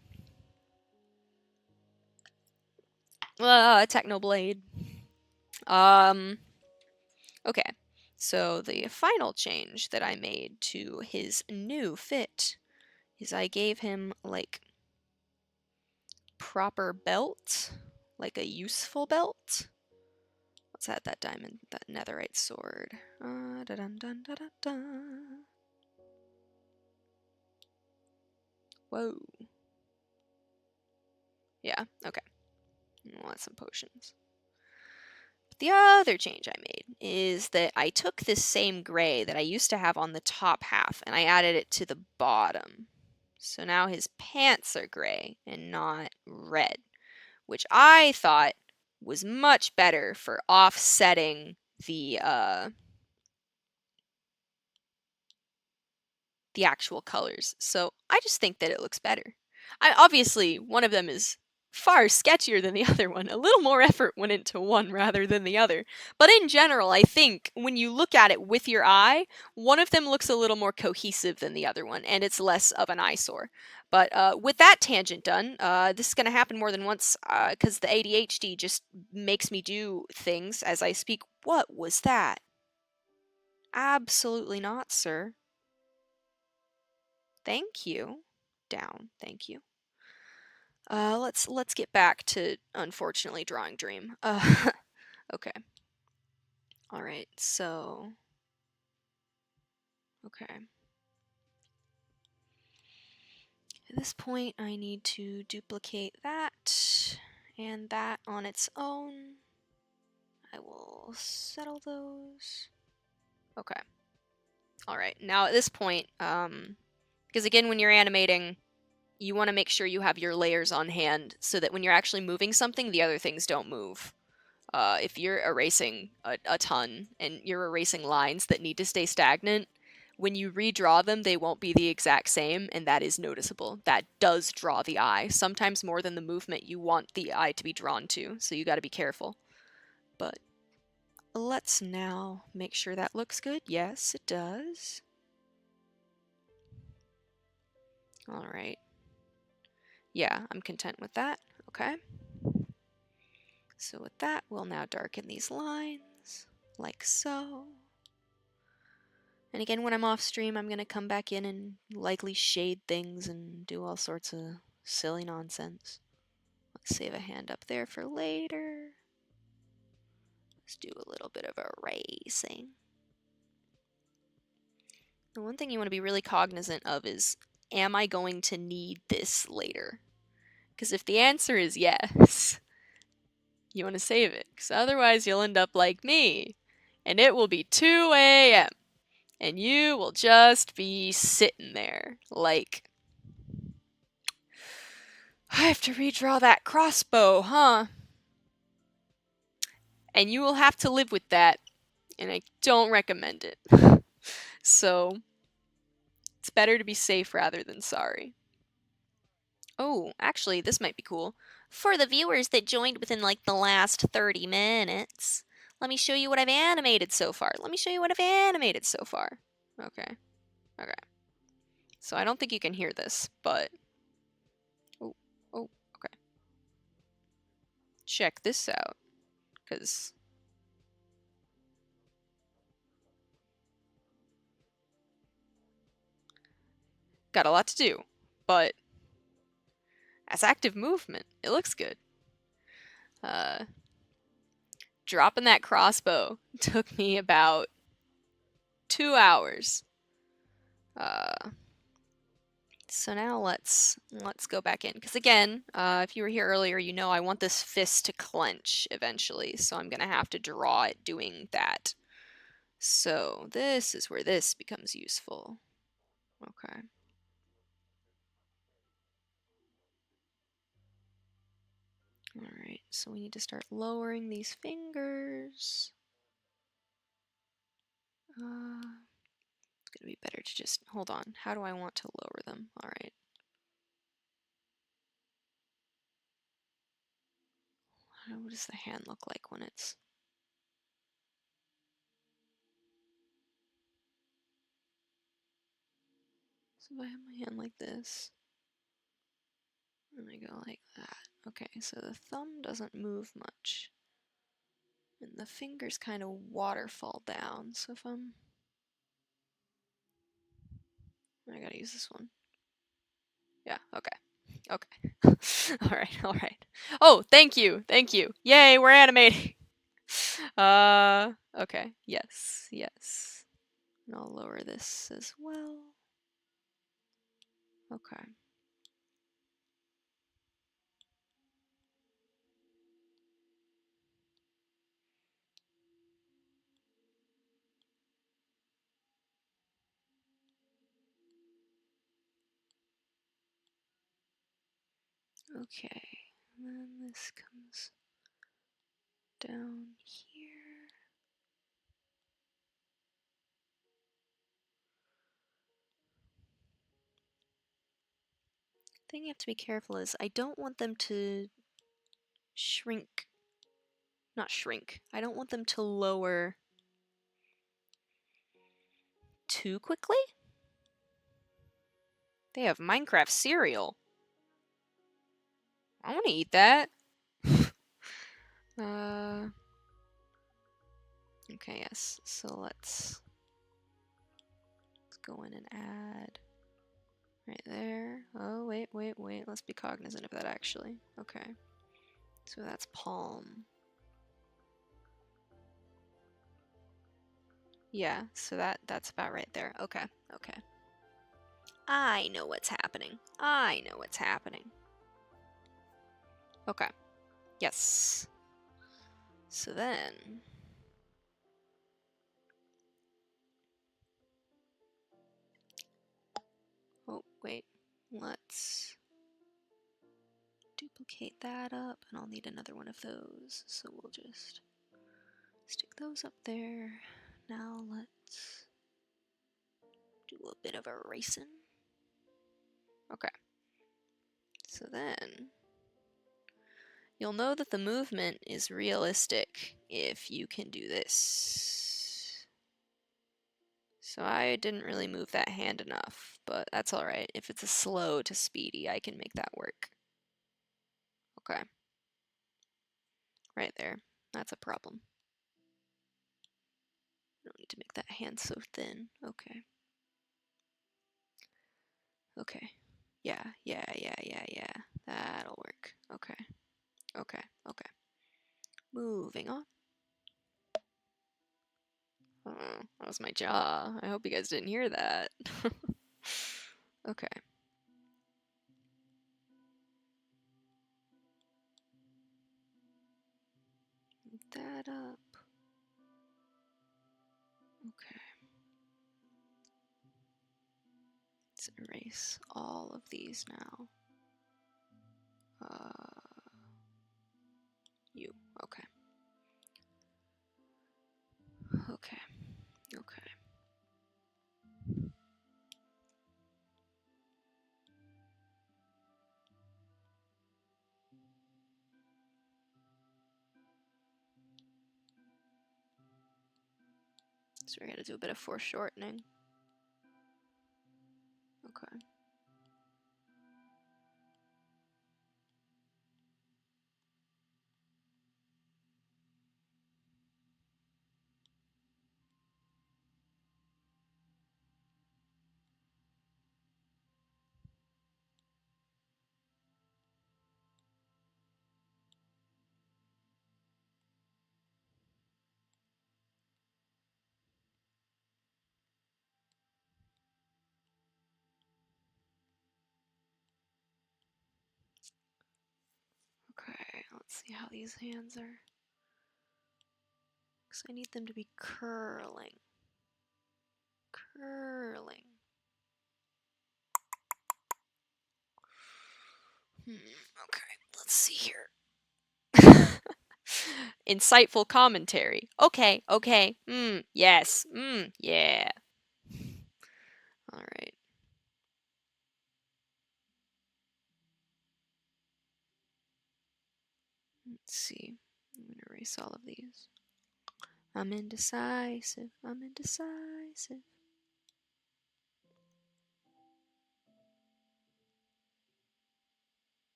Technoblade. Okay. So the final change that I made to his new fit is I gave him, like, proper belt, like a useful belt. What's that? That diamond, that netherite sword. Whoa. Yeah, okay. Want some potions. But the other change I made is that I took this same gray that I used to have on the top half and I added it to the bottom. So now his pants are gray and not red, which I thought was much better for offsetting the actual colors. So I just think that it looks better. Obviously, one of them is far sketchier than the other one. A little more effort went into one rather than the other. But in general, I think when you look at it with your eye, one of them looks a little more cohesive than the other one, and it's less of an eyesore. But with that tangent done, this is going to happen more than once because the ADHD just makes me do things as I speak. What was that? Absolutely not, sir. Thank you. Down. Thank you. Let's get back to unfortunately drawing Dream. Okay. All right. So, okay. At this point, I need to duplicate that and that on its own. I will settle those. Okay. All right. Now at this point, because again, when you're animating, you want to make sure you have your layers on hand so that when you're actually moving something, the other things don't move. If you're erasing a ton and you're erasing lines that need to stay stagnant, when you redraw them, they won't be the exact same, and that is noticeable. That does draw the eye, sometimes more than the movement you want the eye to be drawn to, so you gotta be careful. But let's now make sure that looks good. Yes, it does. All right. Yeah, I'm content with that. Okay. So with that, we'll now darken these lines, like so. And again, when I'm off stream, I'm going to come back in and likely shade things and do all sorts of silly nonsense. Let's save a hand up there for later. Let's do a little bit of erasing. The one thing you want to be really cognizant of is, am I going to need this later? Because if the answer is yes, you want to save it. Because otherwise you'll end up like me, and it will be 2 a.m. and you will just be sitting there like, I have to redraw that crossbow, huh? And you will have to live with that, and I don't recommend it. So, it's better to be safe rather than sorry. Oh, actually, this might be cool. For the viewers that joined within like the last 30 minutes, let me show you what I've animated so far. Okay. Okay. So I don't think you can hear this, but... Oh, okay. Check this out, because... Got a lot to do, but... As active movement, it looks good. Dropping that crossbow took me about 2 hours. So now let's go back in, because again, if you were here earlier, you know I want this fist to clench eventually, so I'm gonna have to draw it doing that. So this is where this becomes useful. Okay. Alright, so we need to start lowering these fingers. It's gonna be better to just, hold on, how do I want to lower them? Alright. What does the hand look like when it's... So if I have my hand like this, and I go like that. Okay, so the thumb doesn't move much. And the fingers kind of waterfall down, so if I gotta use this one. Yeah, okay. Okay. Alright. Oh, thank you! Yay, we're animating! Okay. Yes. And I'll lower this as well. Okay. Okay. And then this comes down here. The thing you have to be careful is I don't want them to shrink. Not shrink. I don't want them to lower too quickly. They have Minecraft cereal. I want to eat that. Okay, yes. So let's go in and add right there. Oh, wait. Let's be cognizant of that, actually. Okay. So that's palm. Yeah, so that's about right there. Okay. I know what's happening. Okay. Yes. So then... Oh, wait. Let's duplicate that up, and I'll need another one of those. So we'll just stick those up there. Now let's do a bit of erasing. Okay. So then you'll know that the movement is realistic if you can do this. So I didn't really move that hand enough, but that's alright. If it's a slow to speedy, I can make that work. Okay. Right there. That's a problem. I don't need to make that hand so thin. Okay. Yeah. That'll work. Okay. Moving on. Oh, that was my jaw. I hope you guys didn't hear that. Okay. Move that up. Okay. Let's erase all of these now. You. Okay. Okay. Okay. So we're gonna do a bit of foreshortening. Okay. Okay, let's see how these hands are. Because I need them to be curling. Curling. Okay, let's see here. Insightful commentary. Okay, okay. Yes. Yeah. Alright. Let's see. I'm gonna erase all of these. I'm indecisive. I'm indecisive.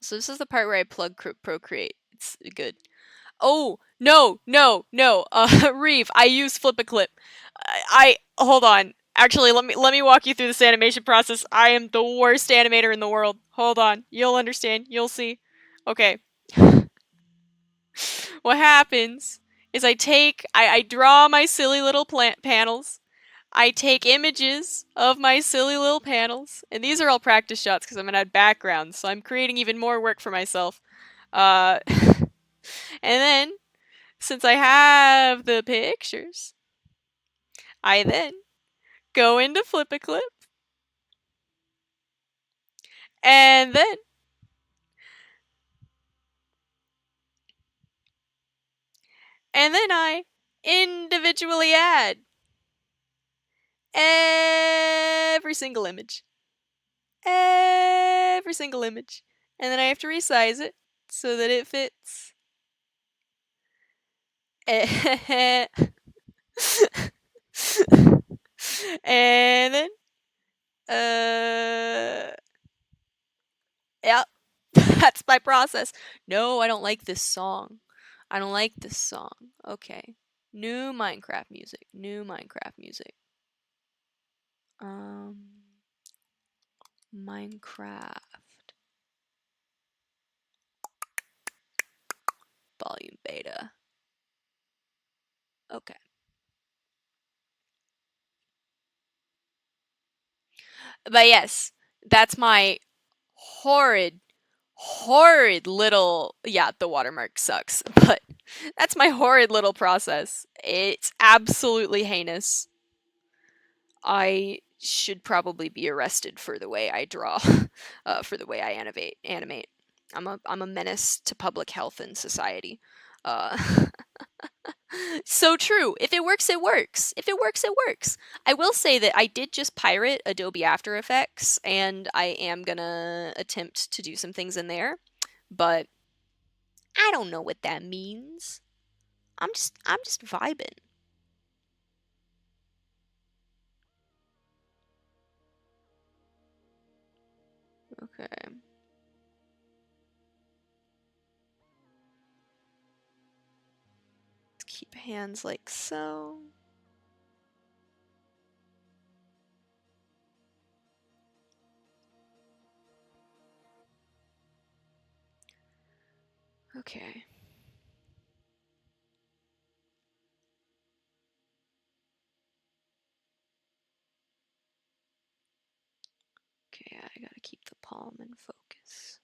So this is the part where I plug Procreate. It's good. Oh, no, no, no. Reeve, I use Flip a Clip. I hold on. Actually, let me walk you through this animation process. I am the worst animator in the world. Hold on. You'll understand. You'll see. Okay. What happens is I draw my silly little plant panels. I take images of my silly little panels, and these are all practice shots because I'm gonna add backgrounds, so I'm creating even more work for myself. And then, since I have the pictures, I then go into Flip a Clip, and then I individually add every single image. Every single image. And then I have to resize it so that it fits. And then, yeah, that's my process. No, I don't like this song. I don't like this song. Okay. New Minecraft music. New Minecraft music. Minecraft. Volume beta. Okay. But yes, that's my horrid, horrid little. Yeah, the watermark sucks, but that's my horrid little process. It's absolutely heinous. I should probably be arrested for the way I draw, for the way I animate. I'm a menace to public health and society. Uh, so true. If it works, it works. If it works, it works. I will say that I did just pirate Adobe After Effects, and I am gonna attempt to do some things in there, but I don't know what that means. I'm just vibing. Okay. Let's keep hands like so. Okay. I gotta keep the palm in focus.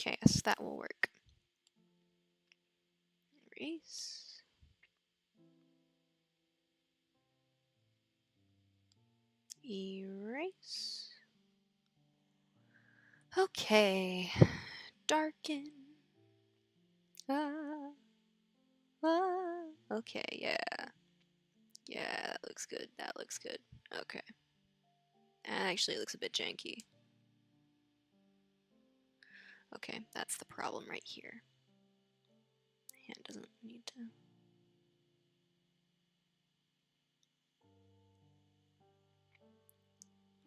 Okay, yes, that will work. Erase. Erase. Okay. Darken. Ah. Ah. Okay, yeah. Yeah, that looks good. That looks good. Okay. Actually, it looks a bit janky. Okay, that's the problem right here. Hand doesn't need to...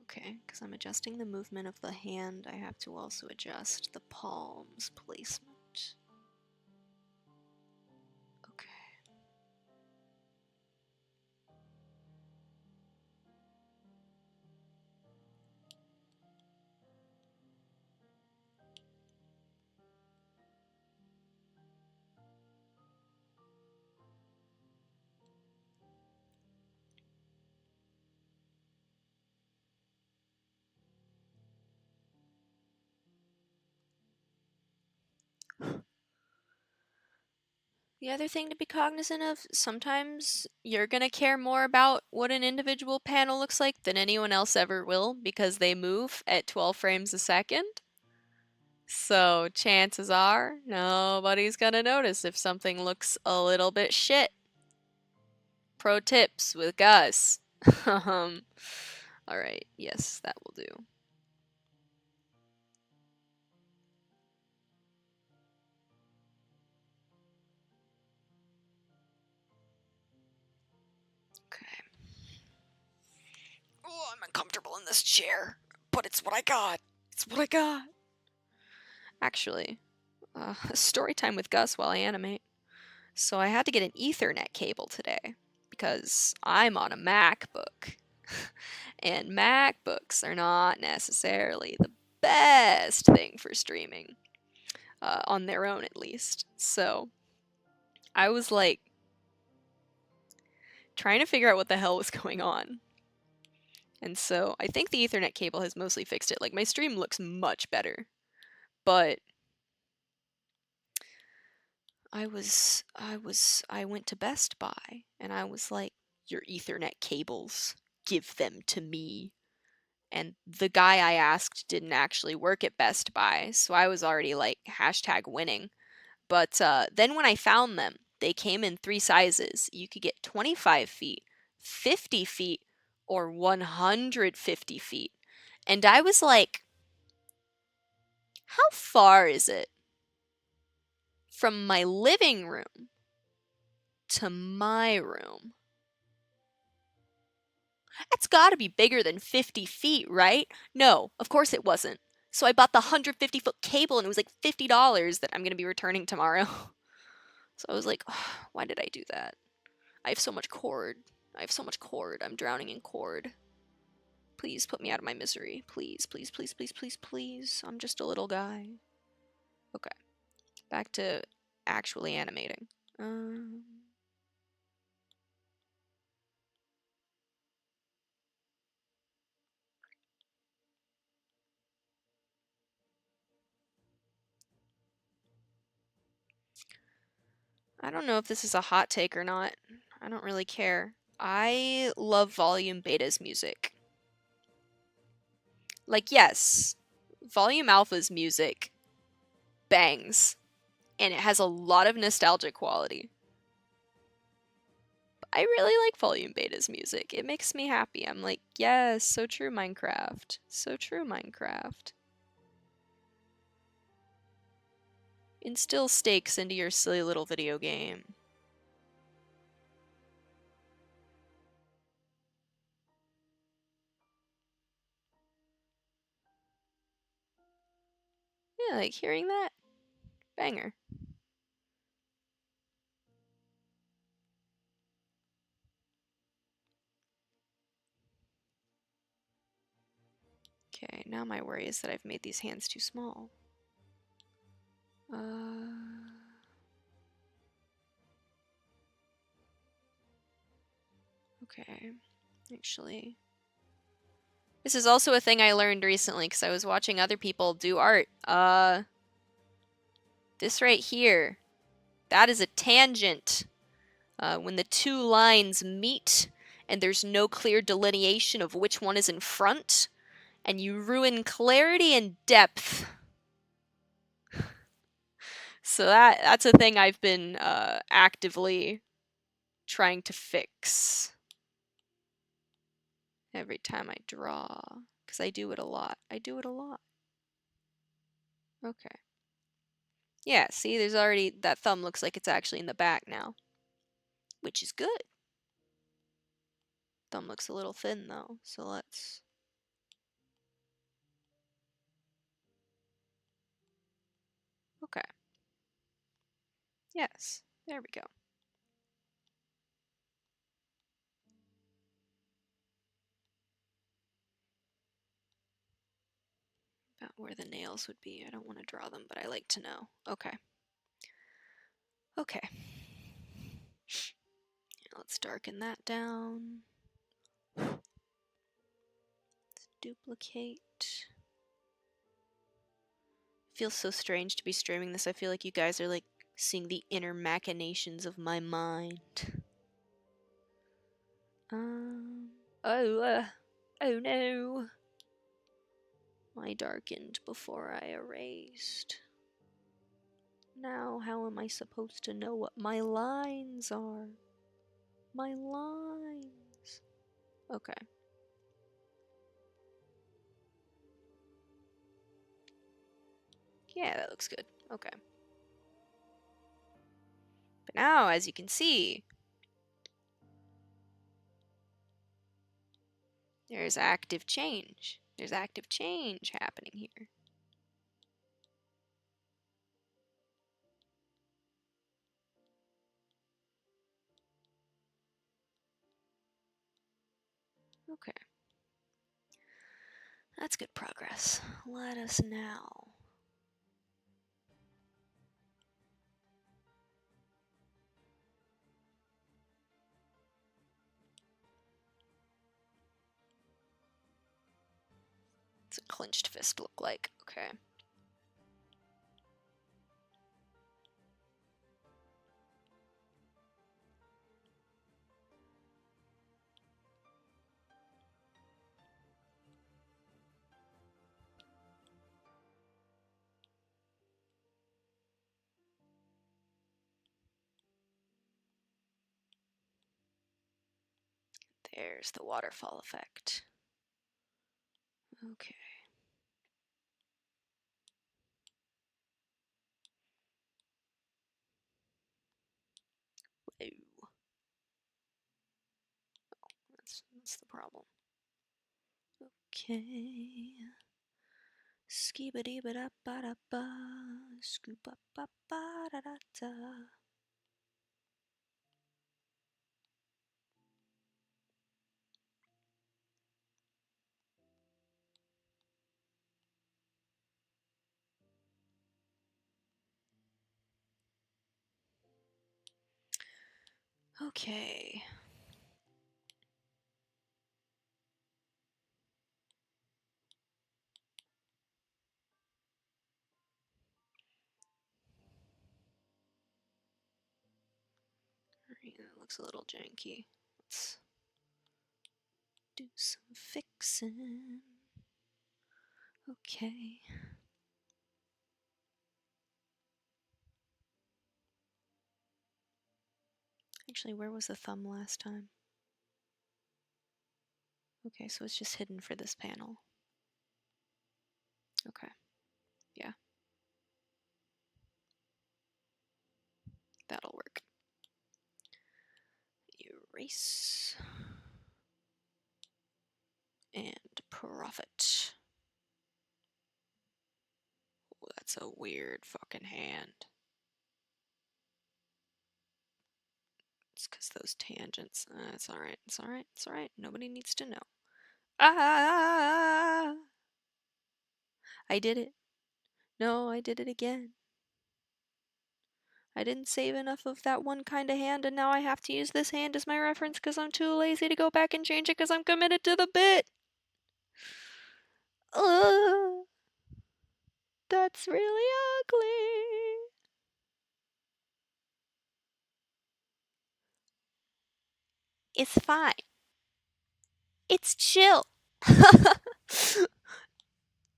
Okay, because I'm adjusting the movement of the hand, I have to also adjust the palm's placement. Okay. The other thing to be cognizant of, sometimes you're gonna care more about what an individual panel looks like than anyone else ever will because they move at 12 frames a second. So chances are nobody's gonna notice if something looks a little bit shit. Pro tips with Gus. Alright, yes, that will do. Okay. Oh, I'm uncomfortable in this chair, but it's what I got. It's what I got. Actually, story time with Gus while I animate. So I had to get an Ethernet cable today because I'm on a MacBook. And MacBooks are not necessarily the best thing for streaming, on their own at least. So I was like trying to figure out what the hell was going on. And so I think the Ethernet cable has mostly fixed it. Like my stream looks much better. But I went to Best Buy and I was like, your Ethernet cables, give them to me. And the guy I asked didn't actually work at Best Buy, so I was already like #winning. But then when I found them, they came in 3 sizes. You could get 25 feet, 50 feet, or 150 feet. And I was like, how far is it from my living room to my room? That's gotta be bigger than 50 feet, right? No, of course it wasn't. So I bought the 150-foot cable and it was like $50 that I'm gonna be returning tomorrow. So I was like, oh, why did I do that? I have so much cord. I have so much cord. I'm drowning in cord. Please put me out of my misery. Please, please, please, please, please, please. I'm just a little guy. Okay. Back to actually animating. I don't know if this is a hot take or not. I don't really care. I love Volume Beta's music. Like, yes, Volume Alpha's music bangs, and it has a lot of nostalgic quality. But I really like Volume Beta's music. It makes me happy. I'm like, yes, so true, Minecraft. So true, Minecraft. Instill stakes into your silly little video game. Yeah, like hearing that? Banger. Okay, now my worry is that I've made these hands too small. Okay, actually. This is also a thing I learned recently because I was watching other people do art. This right here, that is a tangent. When the two lines meet and there's no clear delineation of which one is in front, and you ruin clarity and depth. So that's a thing I've been actively trying to fix every time I draw, because I do it a lot. Okay. Yeah, see, there's already, that thumb looks like it's actually in the back now, which is good. Thumb looks a little thin though, so let's... Okay. Yes, there we go. About where the nails would be. I don't want to draw them, but I like to know. Okay. Okay. Let's darken that down. Let's duplicate. Feels so strange to be streaming this. I feel like you guys are like seeing the inner machinations of my mind. Oh no. I darkened before I erased. Now how am I supposed to know what my lines are? My lines. Okay. Yeah, that looks good. Okay. But now, as you can see, there's active change. There's active change happening here. Okay. That's good progress. Let us now... What's a clenched fist look like? Okay. There's the waterfall effect. Okay. Whoa. Oh, that's the problem. Okay. Skibidi-ba-da-ba-da-ba. Scoop-up-ba-ba-da-da-da. Okay. Alright, that looks a little janky. Let's do some fixing. Okay. Actually, where was the thumb last time? Okay, so it's just hidden for this panel. Okay. Yeah. That'll work. Erase. And profit. Oh, that's a weird fucking hand. It's because those tangents. It's alright, it's alright, it's alright. Nobody needs to know. Ah! I did it. No, I did it again. I didn't save enough of that one kind of hand, and now I have to use this hand as my reference because I'm too lazy to go back and change it because I'm committed to the bit. Ugh. That's really ugly. It's fine. It's chill.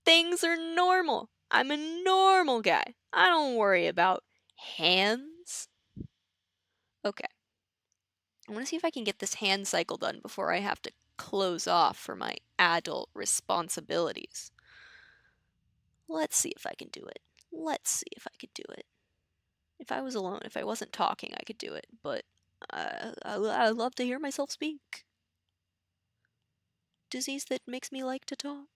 Things are normal. I'm a normal guy. I don't worry about hands. Okay. I want to see if I can get this hand cycle done before I have to close off for my adult responsibilities. Let's see if I can do it. Let's see if I could do it. If I was alone, if I wasn't talking, I could do it, but I love to hear myself speak. Disease that makes me like to talk.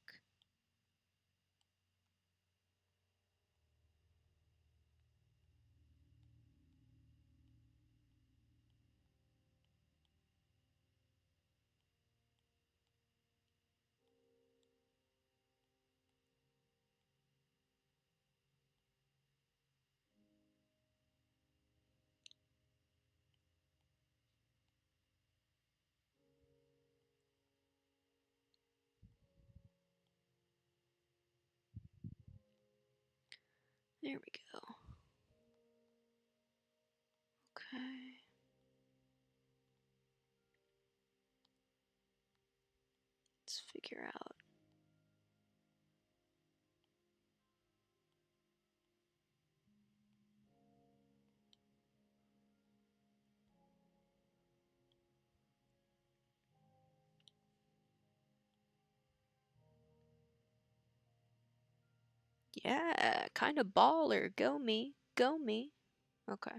There we go. Okay. Let's figure out. Yeah, kind of baller. Go me. Go me. Okay.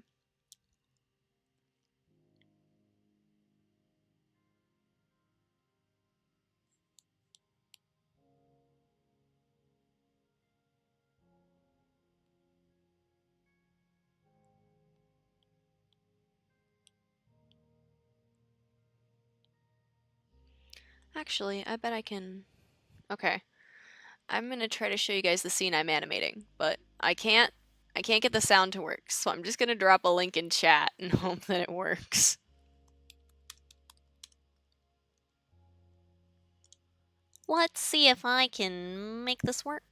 Actually, I bet I can... Okay. I'm gonna try to show you guys the scene I'm animating, but I can't get the sound to work, so I'm just gonna drop a link in chat and hope that it works. Let's see if I can make this work.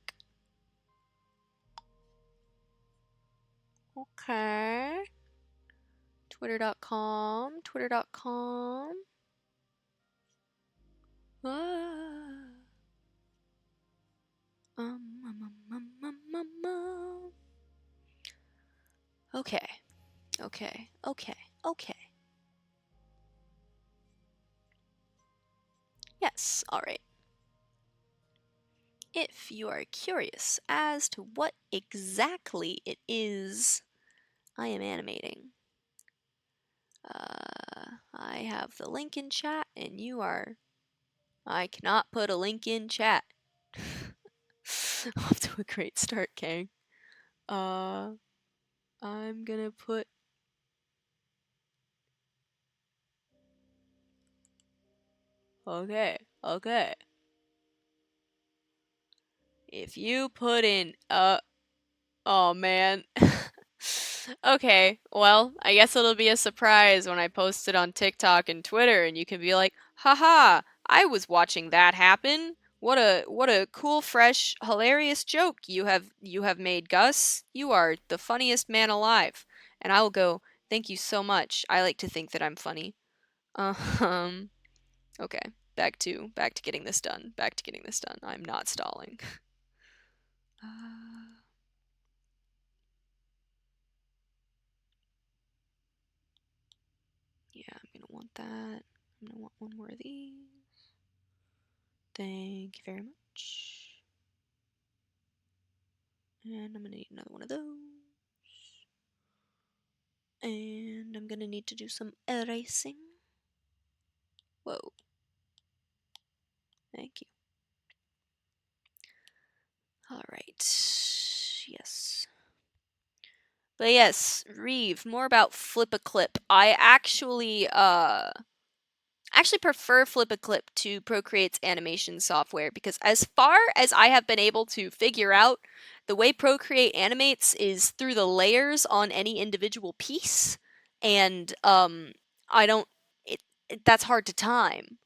Okay. Twitter.com, twitter.com. Ah. Okay. Okay. Okay. Okay. Yes, alright. If you are curious as to what exactly it is I am animating, I have the link in chat, and you are... I cannot put a link in chat. Off to a great start, gang. I'm gonna put... Okay, okay. If you put in, oh man. Okay, well, I guess it'll be a surprise when I post it on TikTok and Twitter, and you can be like, haha, I was watching that happen. What a cool, fresh, hilarious joke you have made, Gus. You are the funniest man alive. And I will go, thank you so much. I like to think that I'm funny. Um, okay, back to getting this done. Back to getting this done. I'm not stalling. Yeah, I'm gonna want that. I'm gonna want one more of these. Thank you very much. And I'm gonna need another one of those. And I'm gonna need to do some erasing. Whoa. Thank you. Alright. Yes. But yes, Reeve, more about Flip a Clip. I actually prefer Flip a Clip to Procreate's animation software because as far as I have been able to figure out, the way Procreate animates is through the layers on any individual piece, and I don't. That's hard to time.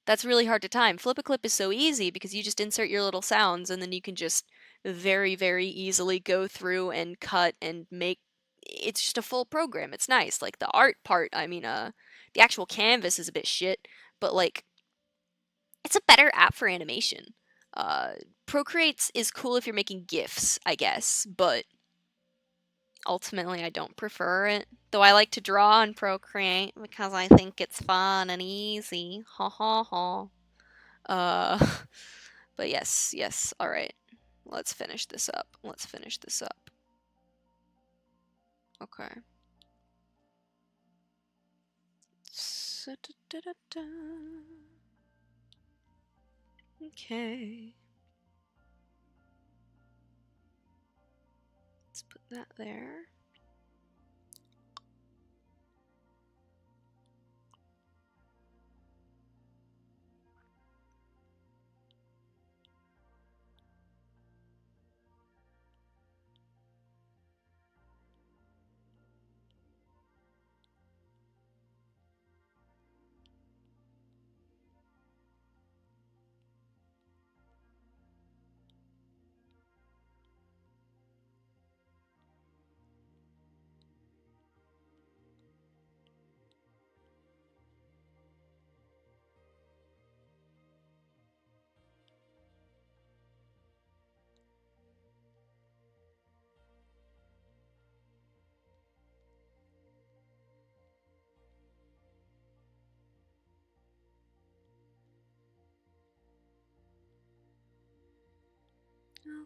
That's really hard to time. Flip a Clip is so easy because you just insert your little sounds and then you can just very, very easily go through and cut and make. It's just a full program. It's nice. Like the art part, I mean, the actual canvas is a bit shit, but like, it's a better app for animation. Uh, Procreate is cool if you're making GIFs, I guess, but ultimately I don't prefer it. Though I like to draw on Procreate because I think it's fun and easy. Ha ha ha. Uh, but yes, yes, alright. Let's finish this up. Let's finish this up. Okay. So, okay. Let's put that there.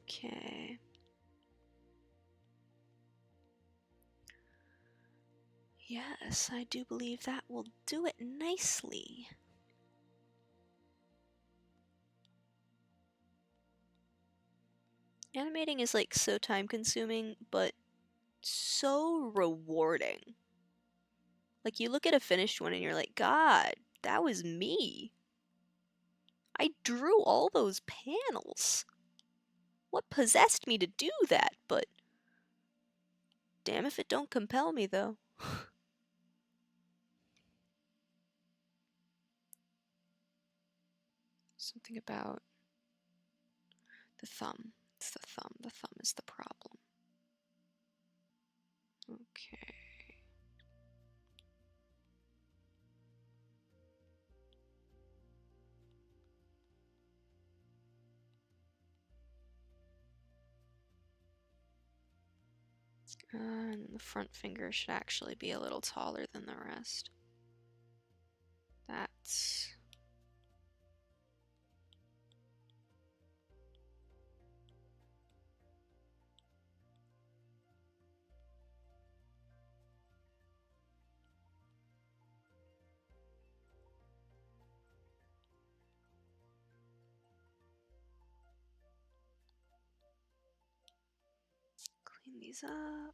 Okay. Yes, I do believe that will do it nicely. Animating is like so time consuming, but so rewarding. Like you look at a finished one and you're like, God, that was me. I drew all those panels. What possessed me to do that? But damn if it don't compel me though. Something about the thumb. It's the thumb. The thumb is the problem. Okay. And the front finger should actually be a little taller than the rest. That's... Clean these up.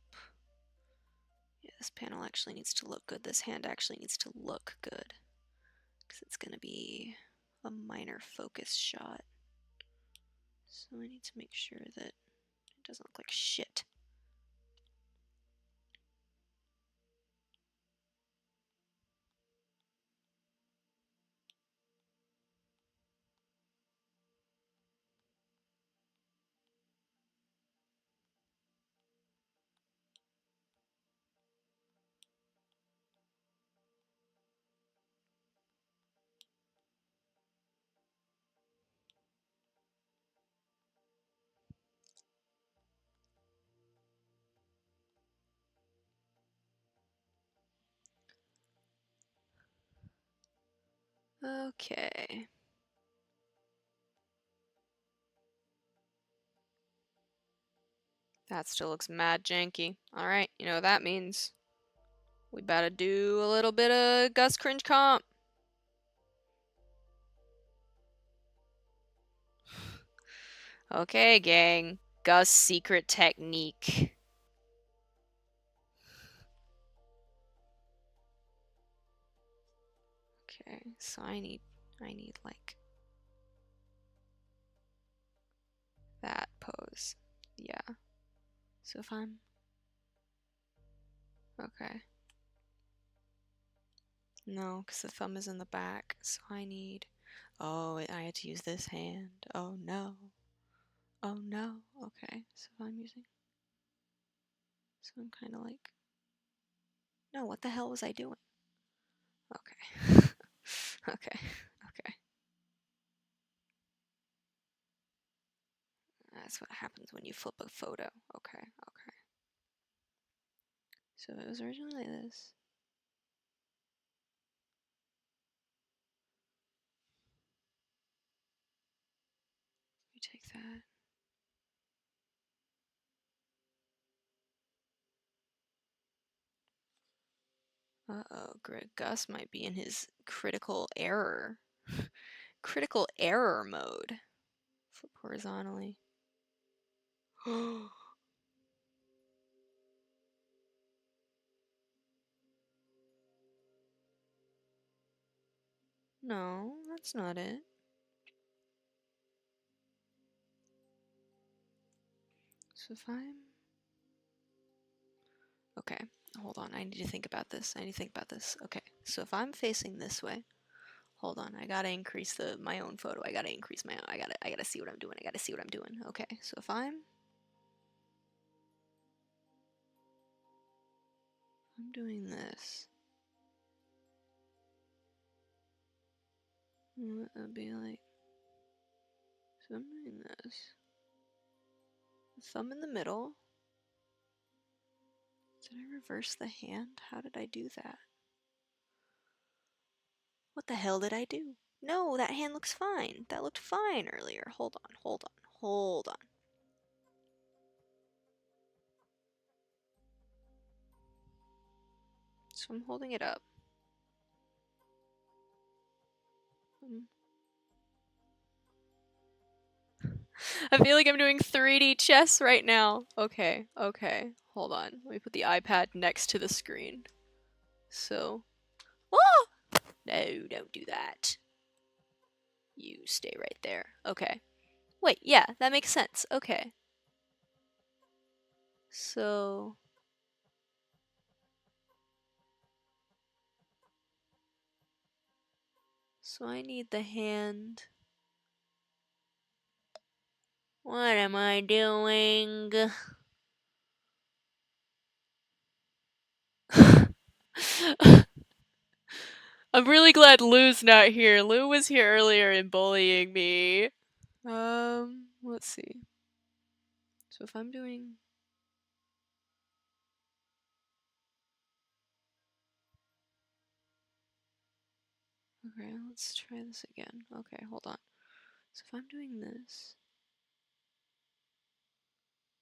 Yeah, this panel actually needs to look good. This hand actually needs to look good. Because it's going to be a minor focus shot. So I need to make sure that it doesn't look like shit. Okay. That still looks mad janky. Alright, you know what that means. We better do a little bit of Gus cringe comp. Okay, gang. Gus secret technique. Okay, So I need like that pose. Yeah. So if I'm okay. No, because the thumb is in the back. So I need. Oh, I had to use this hand. Oh no. Oh no. Okay. So if I'm using. So I'm kind of like. No, what the hell was I doing? Okay. Okay. Okay. That's what happens when you flip a photo. Okay. Okay. So it was originally like this. We take that. Uh-oh, Gus might be in his critical error. Critical error mode. Flip horizontally. No, that's not it. So if I'm... Okay, hold on. I need to think about this. Okay, so if I'm facing this way, hold on. I gotta increase my own photo. I gotta increase my own. I gotta see what I'm doing. Okay, so if I'm doing this, what would be like? So I'm doing this. Thumb in the middle. Did I reverse the hand? How did I do that? What the hell did I do? No, that hand looks fine. That looked fine earlier. Hold on. So I'm holding it up. I feel like I'm doing 3D chess right now. Okay. Hold on. Let me put the iPad next to the screen. So. Oh! No, don't do that. You stay right there. Okay. Wait, yeah, that makes sense. Okay. So. So I need the hand. What am I doing? I'm really glad Lou's not here. Lou was here earlier and bullying me. Let's see. So if I'm doing... Okay, let's try this again. Okay, hold on. So if I'm doing this...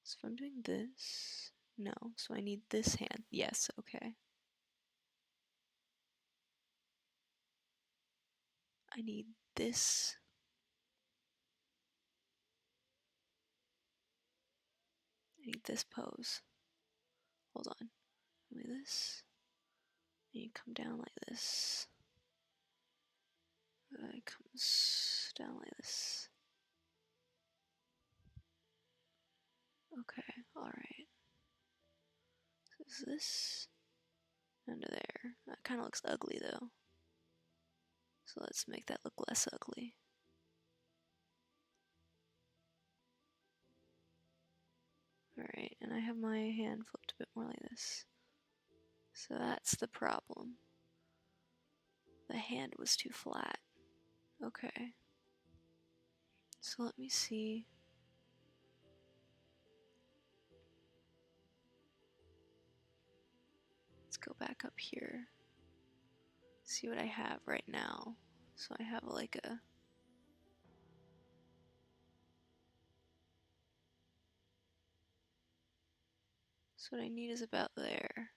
So if I'm doing this... No, so I need this hand. Yes, okay. I need this... I need this pose. Hold on. Like this. And you come down like this. It comes down like this. Okay, alright. So is this under there? That kind of looks ugly though. So let's make that look less ugly. Alright, and I have my hand flipped a bit more like this. So that's the problem. The hand was too flat. Okay. So let me see. Let's go back up here. See what I have right now. So I have like a... So what I need is about there.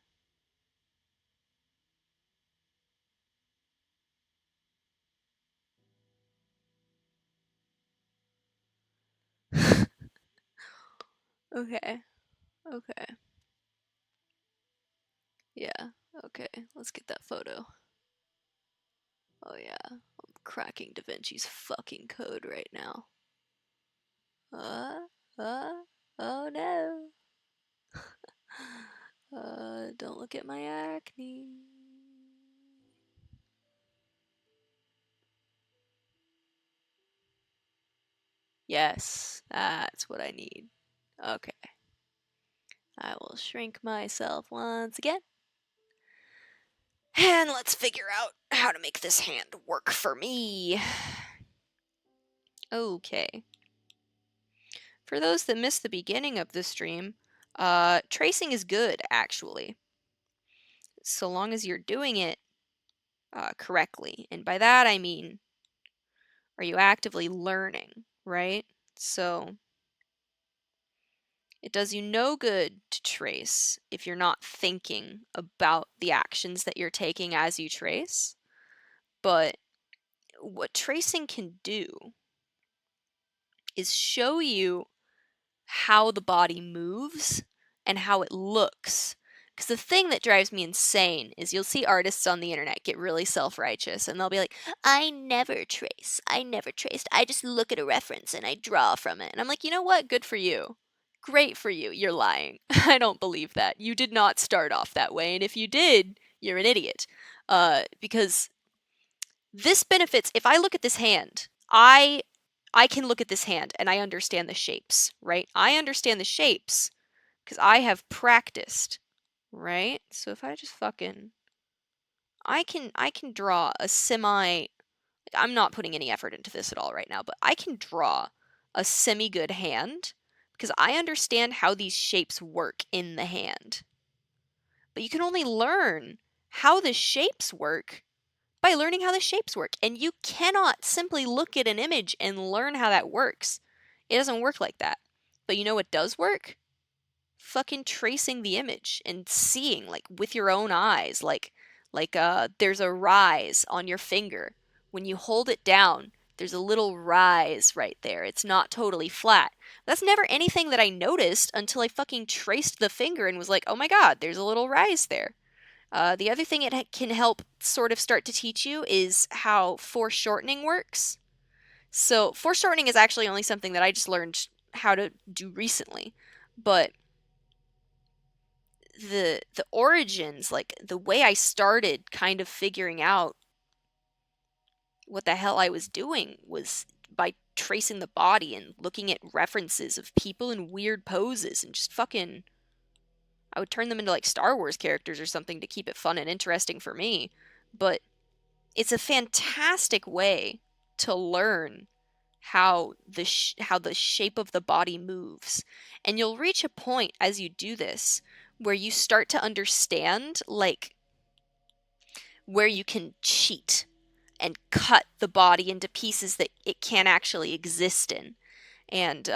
Okay. Okay. Yeah. Okay. Let's get that photo. Oh yeah, I'm cracking DaVinci's fucking code right now. Uh, oh no. Don't look at my acne. Yes, that's what I need. Okay. I will shrink myself once again. And let's figure out how to make this hand work for me. Okay. For those that missed the beginning of the stream, tracing is good, actually. So long as you're doing it correctly. And by that I mean, are you actively learning, right? So it does you no good to trace if you're not thinking about the actions that you're taking as you trace. But what tracing can do is show you how the body moves and how it looks. Because the thing that drives me insane is you'll see artists on the internet get really self-righteous and they'll be like, I never trace. I never traced. I just look at a reference and I draw from it. And I'm like, you know what? Good for you. Great for you. You're lying. I don't believe that. You did not start off that way. And if you did, you're an idiot. Because this benefits, if I look at this hand, I can look at this hand and I understand the shapes, right? I understand the shapes because I have practiced, right? So if I just fucking I can draw a semi, I'm not putting any effort into this at all right now, but I can draw a semi good hand because I understand how these shapes work in the hand. But you can only learn how the shapes work by learning how the shapes work. And you cannot simply look at an image and learn how that works. It doesn't work like that. But you know what does work? Fucking tracing the image and seeing, like, with your own eyes, there's a rise on your finger. When you hold it down, there's a little rise right there. It's not totally flat. That's never anything that I noticed until I fucking traced the finger and was like, oh my god, there's a little rise there. The other thing it can help sort of start to teach you is how foreshortening works. So foreshortening is actually only something that I just learned how to do recently, but the origins, like the way I started kind of figuring out what the hell I was doing was by tracing the body and looking at references of people in weird poses and just fucking I would turn them into like Star Wars characters or something to keep it fun and interesting for me. But it's a fantastic way to learn how the shape of the body moves. And you'll reach a point as you do this where you start to understand like where you can cheat and cut the body into pieces that it can't actually exist in. And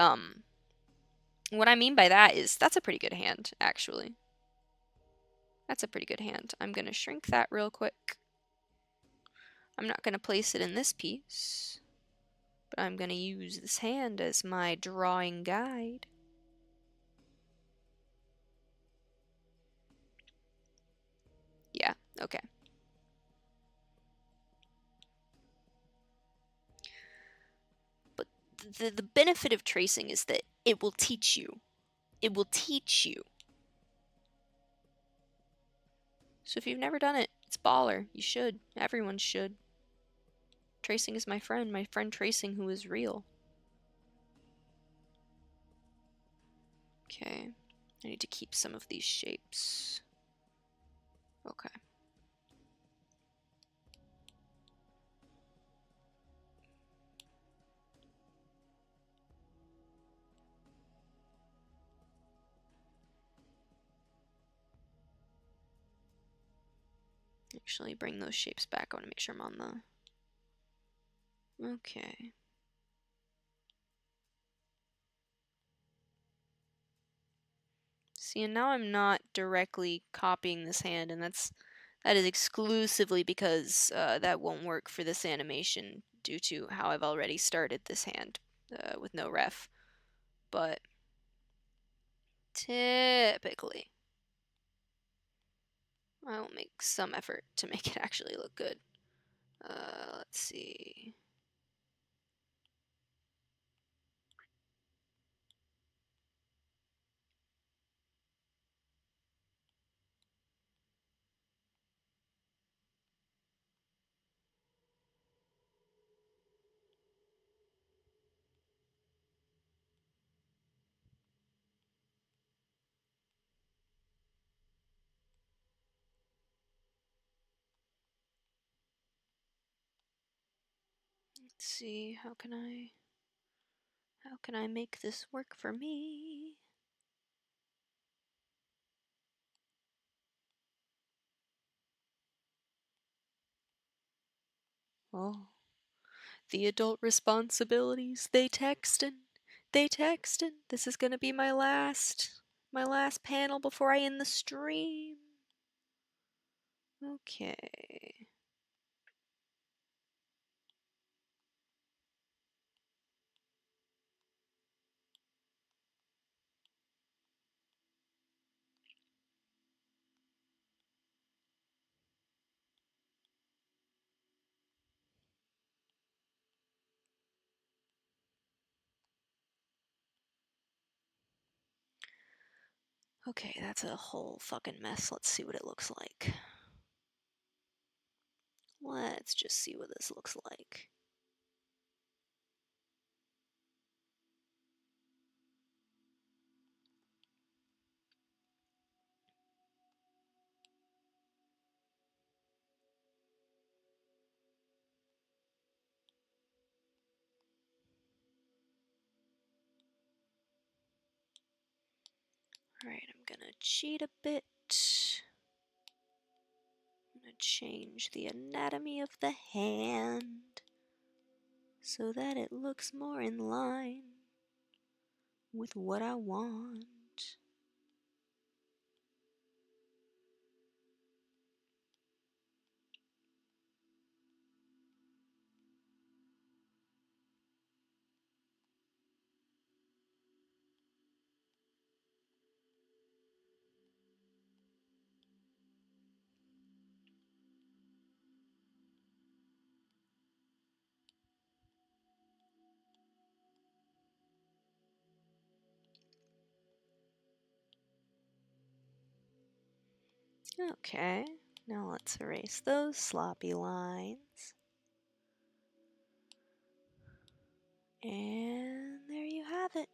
what I mean by that is that's a pretty good hand, actually. That's a pretty good hand. I'm going to shrink that real quick. I'm not going to place it in this piece, but I'm going to use this hand as my drawing guide. Yeah, okay. But the benefit of tracing is that it will teach you. It will teach you. So if you've never done it, it's baller. You should. Everyone should. Tracing is my friend Tracing, who is real. Okay, I need to keep some of these shapes. Okay. Actually, bring those shapes back. I want to make sure I'm on the... Okay. See, and now I'm not directly copying this hand, and that is exclusively because that won't work for this animation due to how I've already started this hand with no ref. But typically, I will make some effort to make it actually look good. Let's see. Let's see, how can I make this work for me? Oh, the adult responsibilities, they textin'. This is gonna be my last panel before I end the stream. Okay. Okay, that's a whole fucking mess. Let's see what it looks like. Let's just see what this looks like. Alright, I'm gonna cheat a bit. I'm gonna change the anatomy of the hand so that it looks more in line with what I want. Okay, now let's erase those sloppy lines. And there you have it.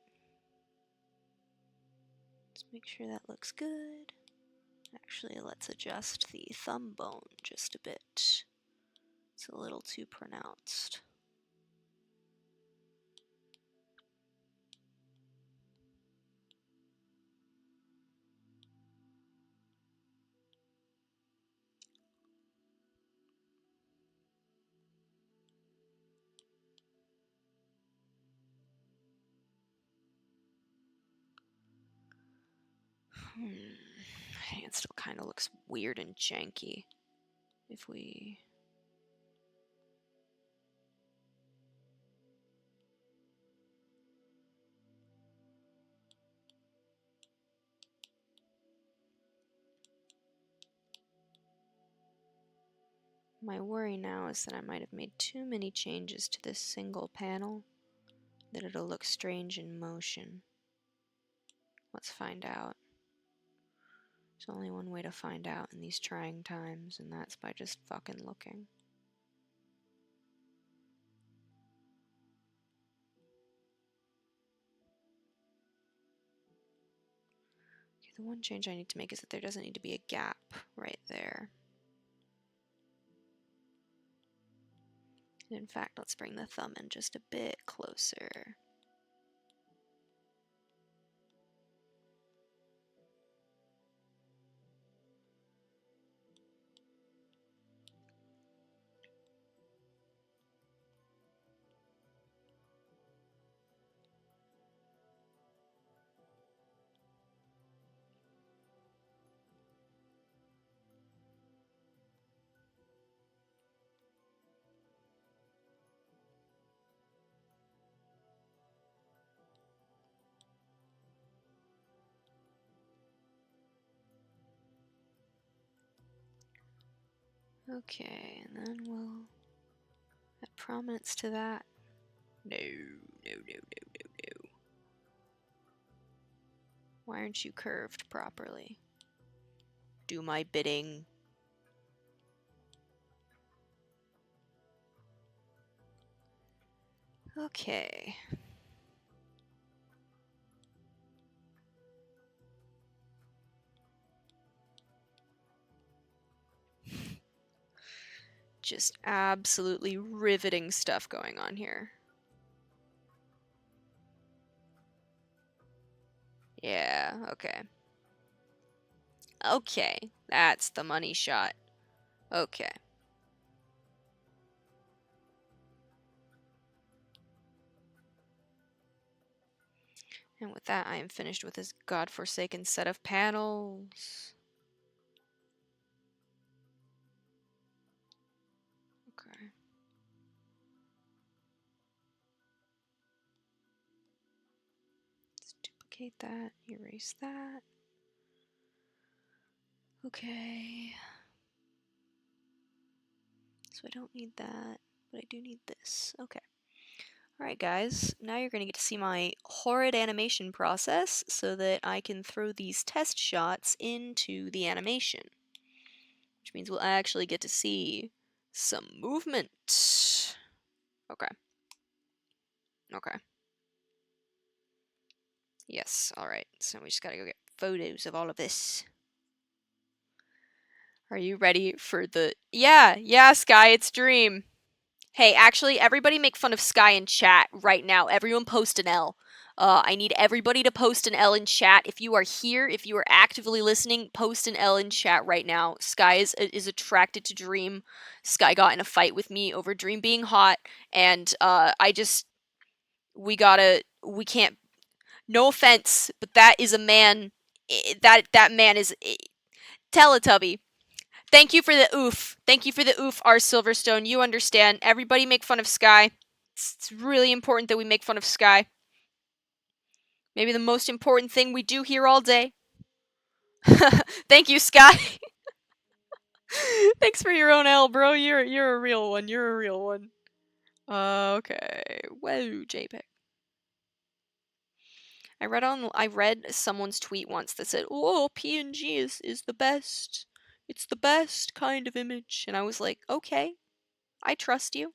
Let's make sure that looks good. Actually, let's adjust the thumb bone just a bit. It's a little too pronounced. I think it still kind of looks weird and janky. If we... My worry now is that I might have made too many changes to this single panel, that it'll look strange in motion. Let's find out. There's only one way to find out in these trying times, and that's by just fucking looking. Okay, the one change I need to make is that there doesn't need to be a gap right there. And in fact, let's bring the thumb in just a bit closer. Okay, and then we'll Add prominence to that. No, no, no, no, no, no. Why aren't you curved properly? Do my bidding. Okay. Just absolutely riveting stuff going on here. Yeah, okay. Okay, that's the money shot. Okay. And with that, I am finished with this godforsaken set of panels. Okay. Let's duplicate that, erase that. Okay. So I don't need that, but I do need this. Okay. Alright guys, now you're going to get to see my horrid animation process so that I can throw these test shots into the animation. Which means we'll actually get to see some movement. Okay. Okay. Yes, alright. So we just gotta go get photos of all of this. Are you ready for the... Yeah, Sky, it's Dream. Hey, actually, everybody make fun of Sky in chat right now. Everyone post an L. I need everybody to post an L in chat. If you are here, if you are actively listening, post an L in chat right now. Sky is attracted to Dream. Sky got in a fight with me over Dream being hot, and we can't... No offense, but that is a man... That man is... Teletubby. Thank you for the oof. Thank you for the oof, R. Silverstone. You understand. Everybody make fun of Sky. It's really important that we make fun of Sky. Maybe the most important thing we do here all day. Thank you, Sky. Thanks for your own L, bro. You're a real one. You're a real one. Okay. Whoa, JPEG. I read someone's tweet once that said, "Oh, PNG is the best. It's the best kind of image." And I was like, "Okay. I trust you.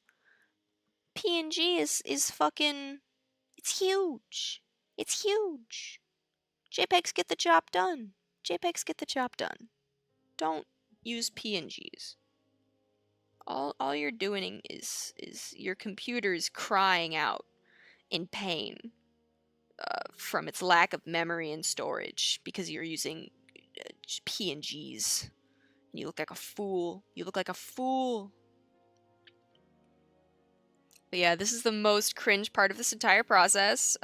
PNG is fucking... It's huge. It's huge. JPEGs get the job done. JPEGs get the job done. Don't use PNGs. All you're doing is your computer is crying out in pain from its lack of memory and storage because you're using PNGs. You look like a fool. You look like a fool. But yeah, this is the most cringe part of this entire process.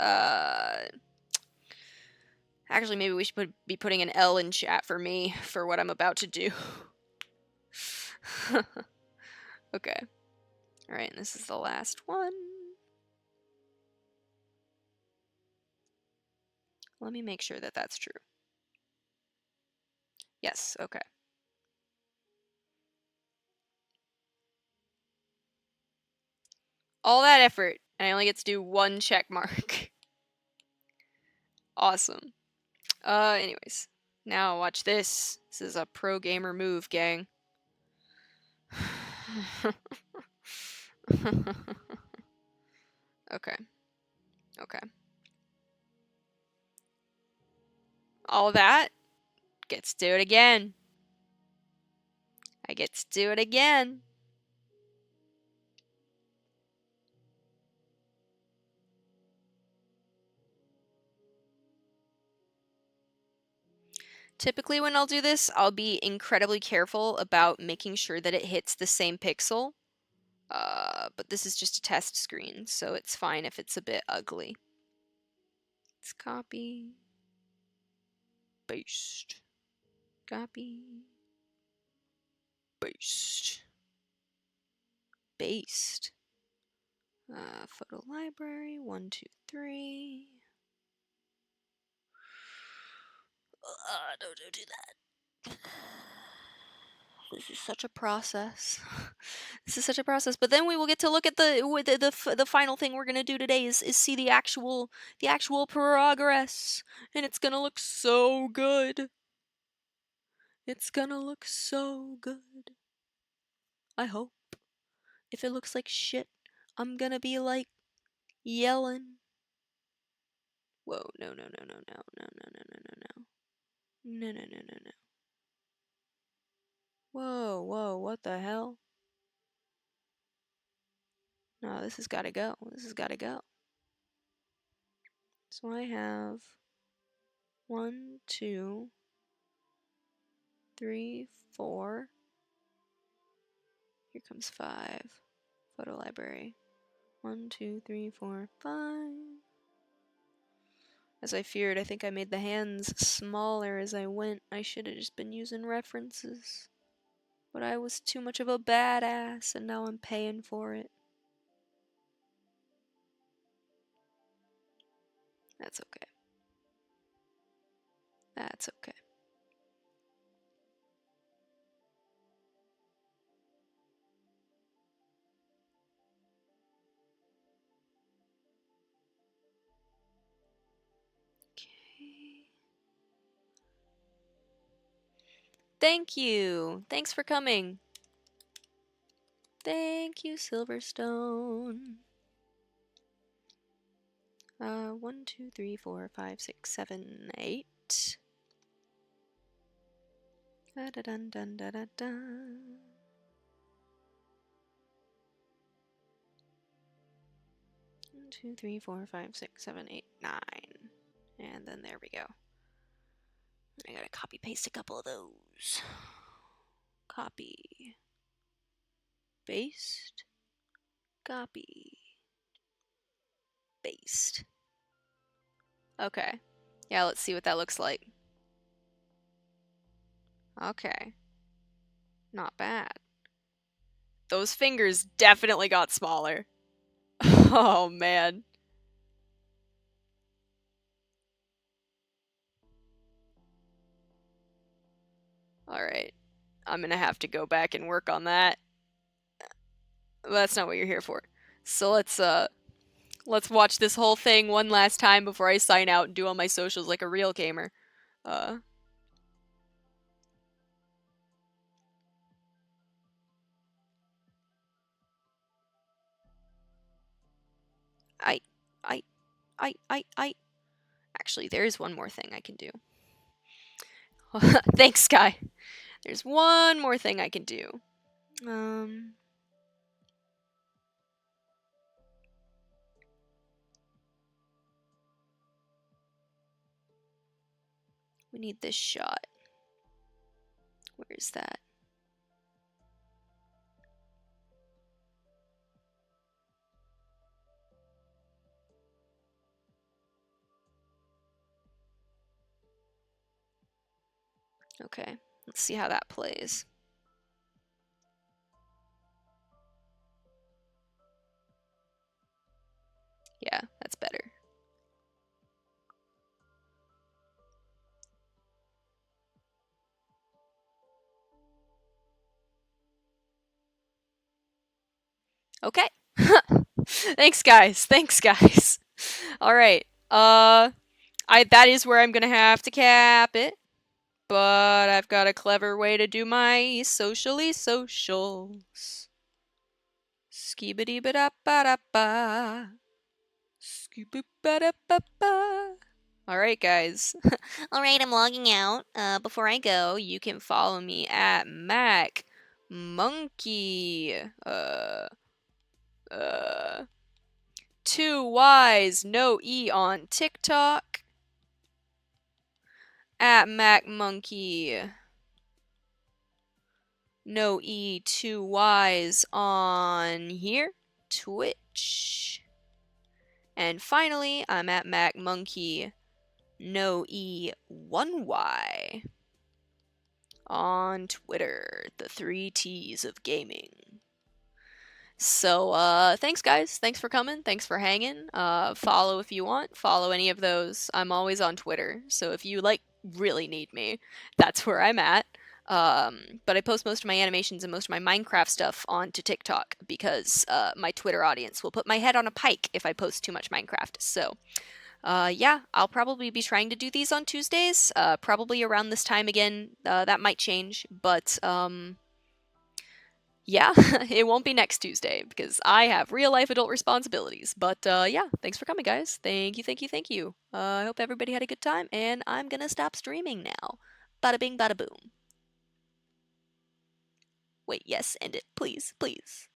Actually, maybe we should be putting an L in chat for me for what I'm about to do. Okay. Alright, and this is the last one. Let me make sure that that's true. Yes, okay. All that effort, and I only get to do one check mark. Awesome. Anyways. Now watch this. This is a pro gamer move, gang. Okay. Okay. All that gets to do it again. I get to do it again. Typically when I'll do this, I'll be incredibly careful about making sure that it hits the same pixel. But this is just a test screen, so it's fine if it's a bit ugly. Let's copy. Paste. Copy. Paste. Paste. Photo library, 1, 2, 3. Don't do that. this is such a process. This is such a process. But then we will get to look at the final thing we're gonna do today is see the actual progress, and it's gonna look so good. It's gonna look so good. I hope. If it looks like shit, I'm gonna be like yelling. Whoa, no, no, no, no, no, no, no, no, no, no, no. No, no, no, no, no. Whoa, whoa, what the hell? No, this has gotta go. This has gotta go. So I have 1, 2, 3, 4. Here comes 5. Photo library. 1, 2, 3, 4, 5. As I feared, I think I made the hands smaller as I went. I should have just been using references. But I was too much of a badass, and now I'm paying for it. That's okay. That's okay. Okay. Thank you. Thanks for coming. Thank you, Silverstone. 1, 2, 3, 4, 5, 6, 7, 8. Da da dun dun da da da. 1, 2, 3, 4, 5, 6, 7, 8, 9. And then there we go. I gotta copy paste a couple of those. Copy. Paste. Copy. Paste. Okay. Yeah, let's see what that looks like. Okay. Not bad. Those fingers definitely got smaller. Oh, man. Alright. I'm gonna have to go back and work on that. That's not what you're here for. So let's watch this whole thing one last time before I sign out and do all my socials like a real gamer. I. Actually, there is one more thing I can do. Thanks, Sky. There's one more thing I can do. We need this shot. Where is that? Okay, let's see how that plays. Yeah, that's better. Okay. Thanks, guys. Thanks, guys. All right. That is where I'm gonna have to cap it. But I've got a clever way to do my socially socials. Skibidi ba da ba da ba. Skibidi ba da ba ba. Alright, guys. Alright, I'm logging out. Before I go, you can follow me at Mac Monkey. 2 Y's, no E on TikTok. At Mac Monkey. No E, 2 Y's on here. Twitch. And finally, I'm at Mac Monkey. No E, 1 Y. On Twitter. The 3 T's of gaming. So, thanks, guys. Thanks for coming. Thanks for hanging. Follow if you want. Follow any of those. I'm always on Twitter. So if you, really need me, that's where I'm at. But I post most of my animations and most of my Minecraft stuff onto TikTok because my Twitter audience will put my head on a pike if I post too much Minecraft. So, yeah, I'll probably be trying to do these on Tuesdays, probably around this time again. That might change, but yeah, it won't be next Tuesday because I have real life adult responsibilities. But yeah, thanks for coming, guys. Thank you, thank you, thank you. I hope everybody had a good time, and I'm gonna stop streaming now. Bada bing, bada boom. Wait, yes, end it. Please, please.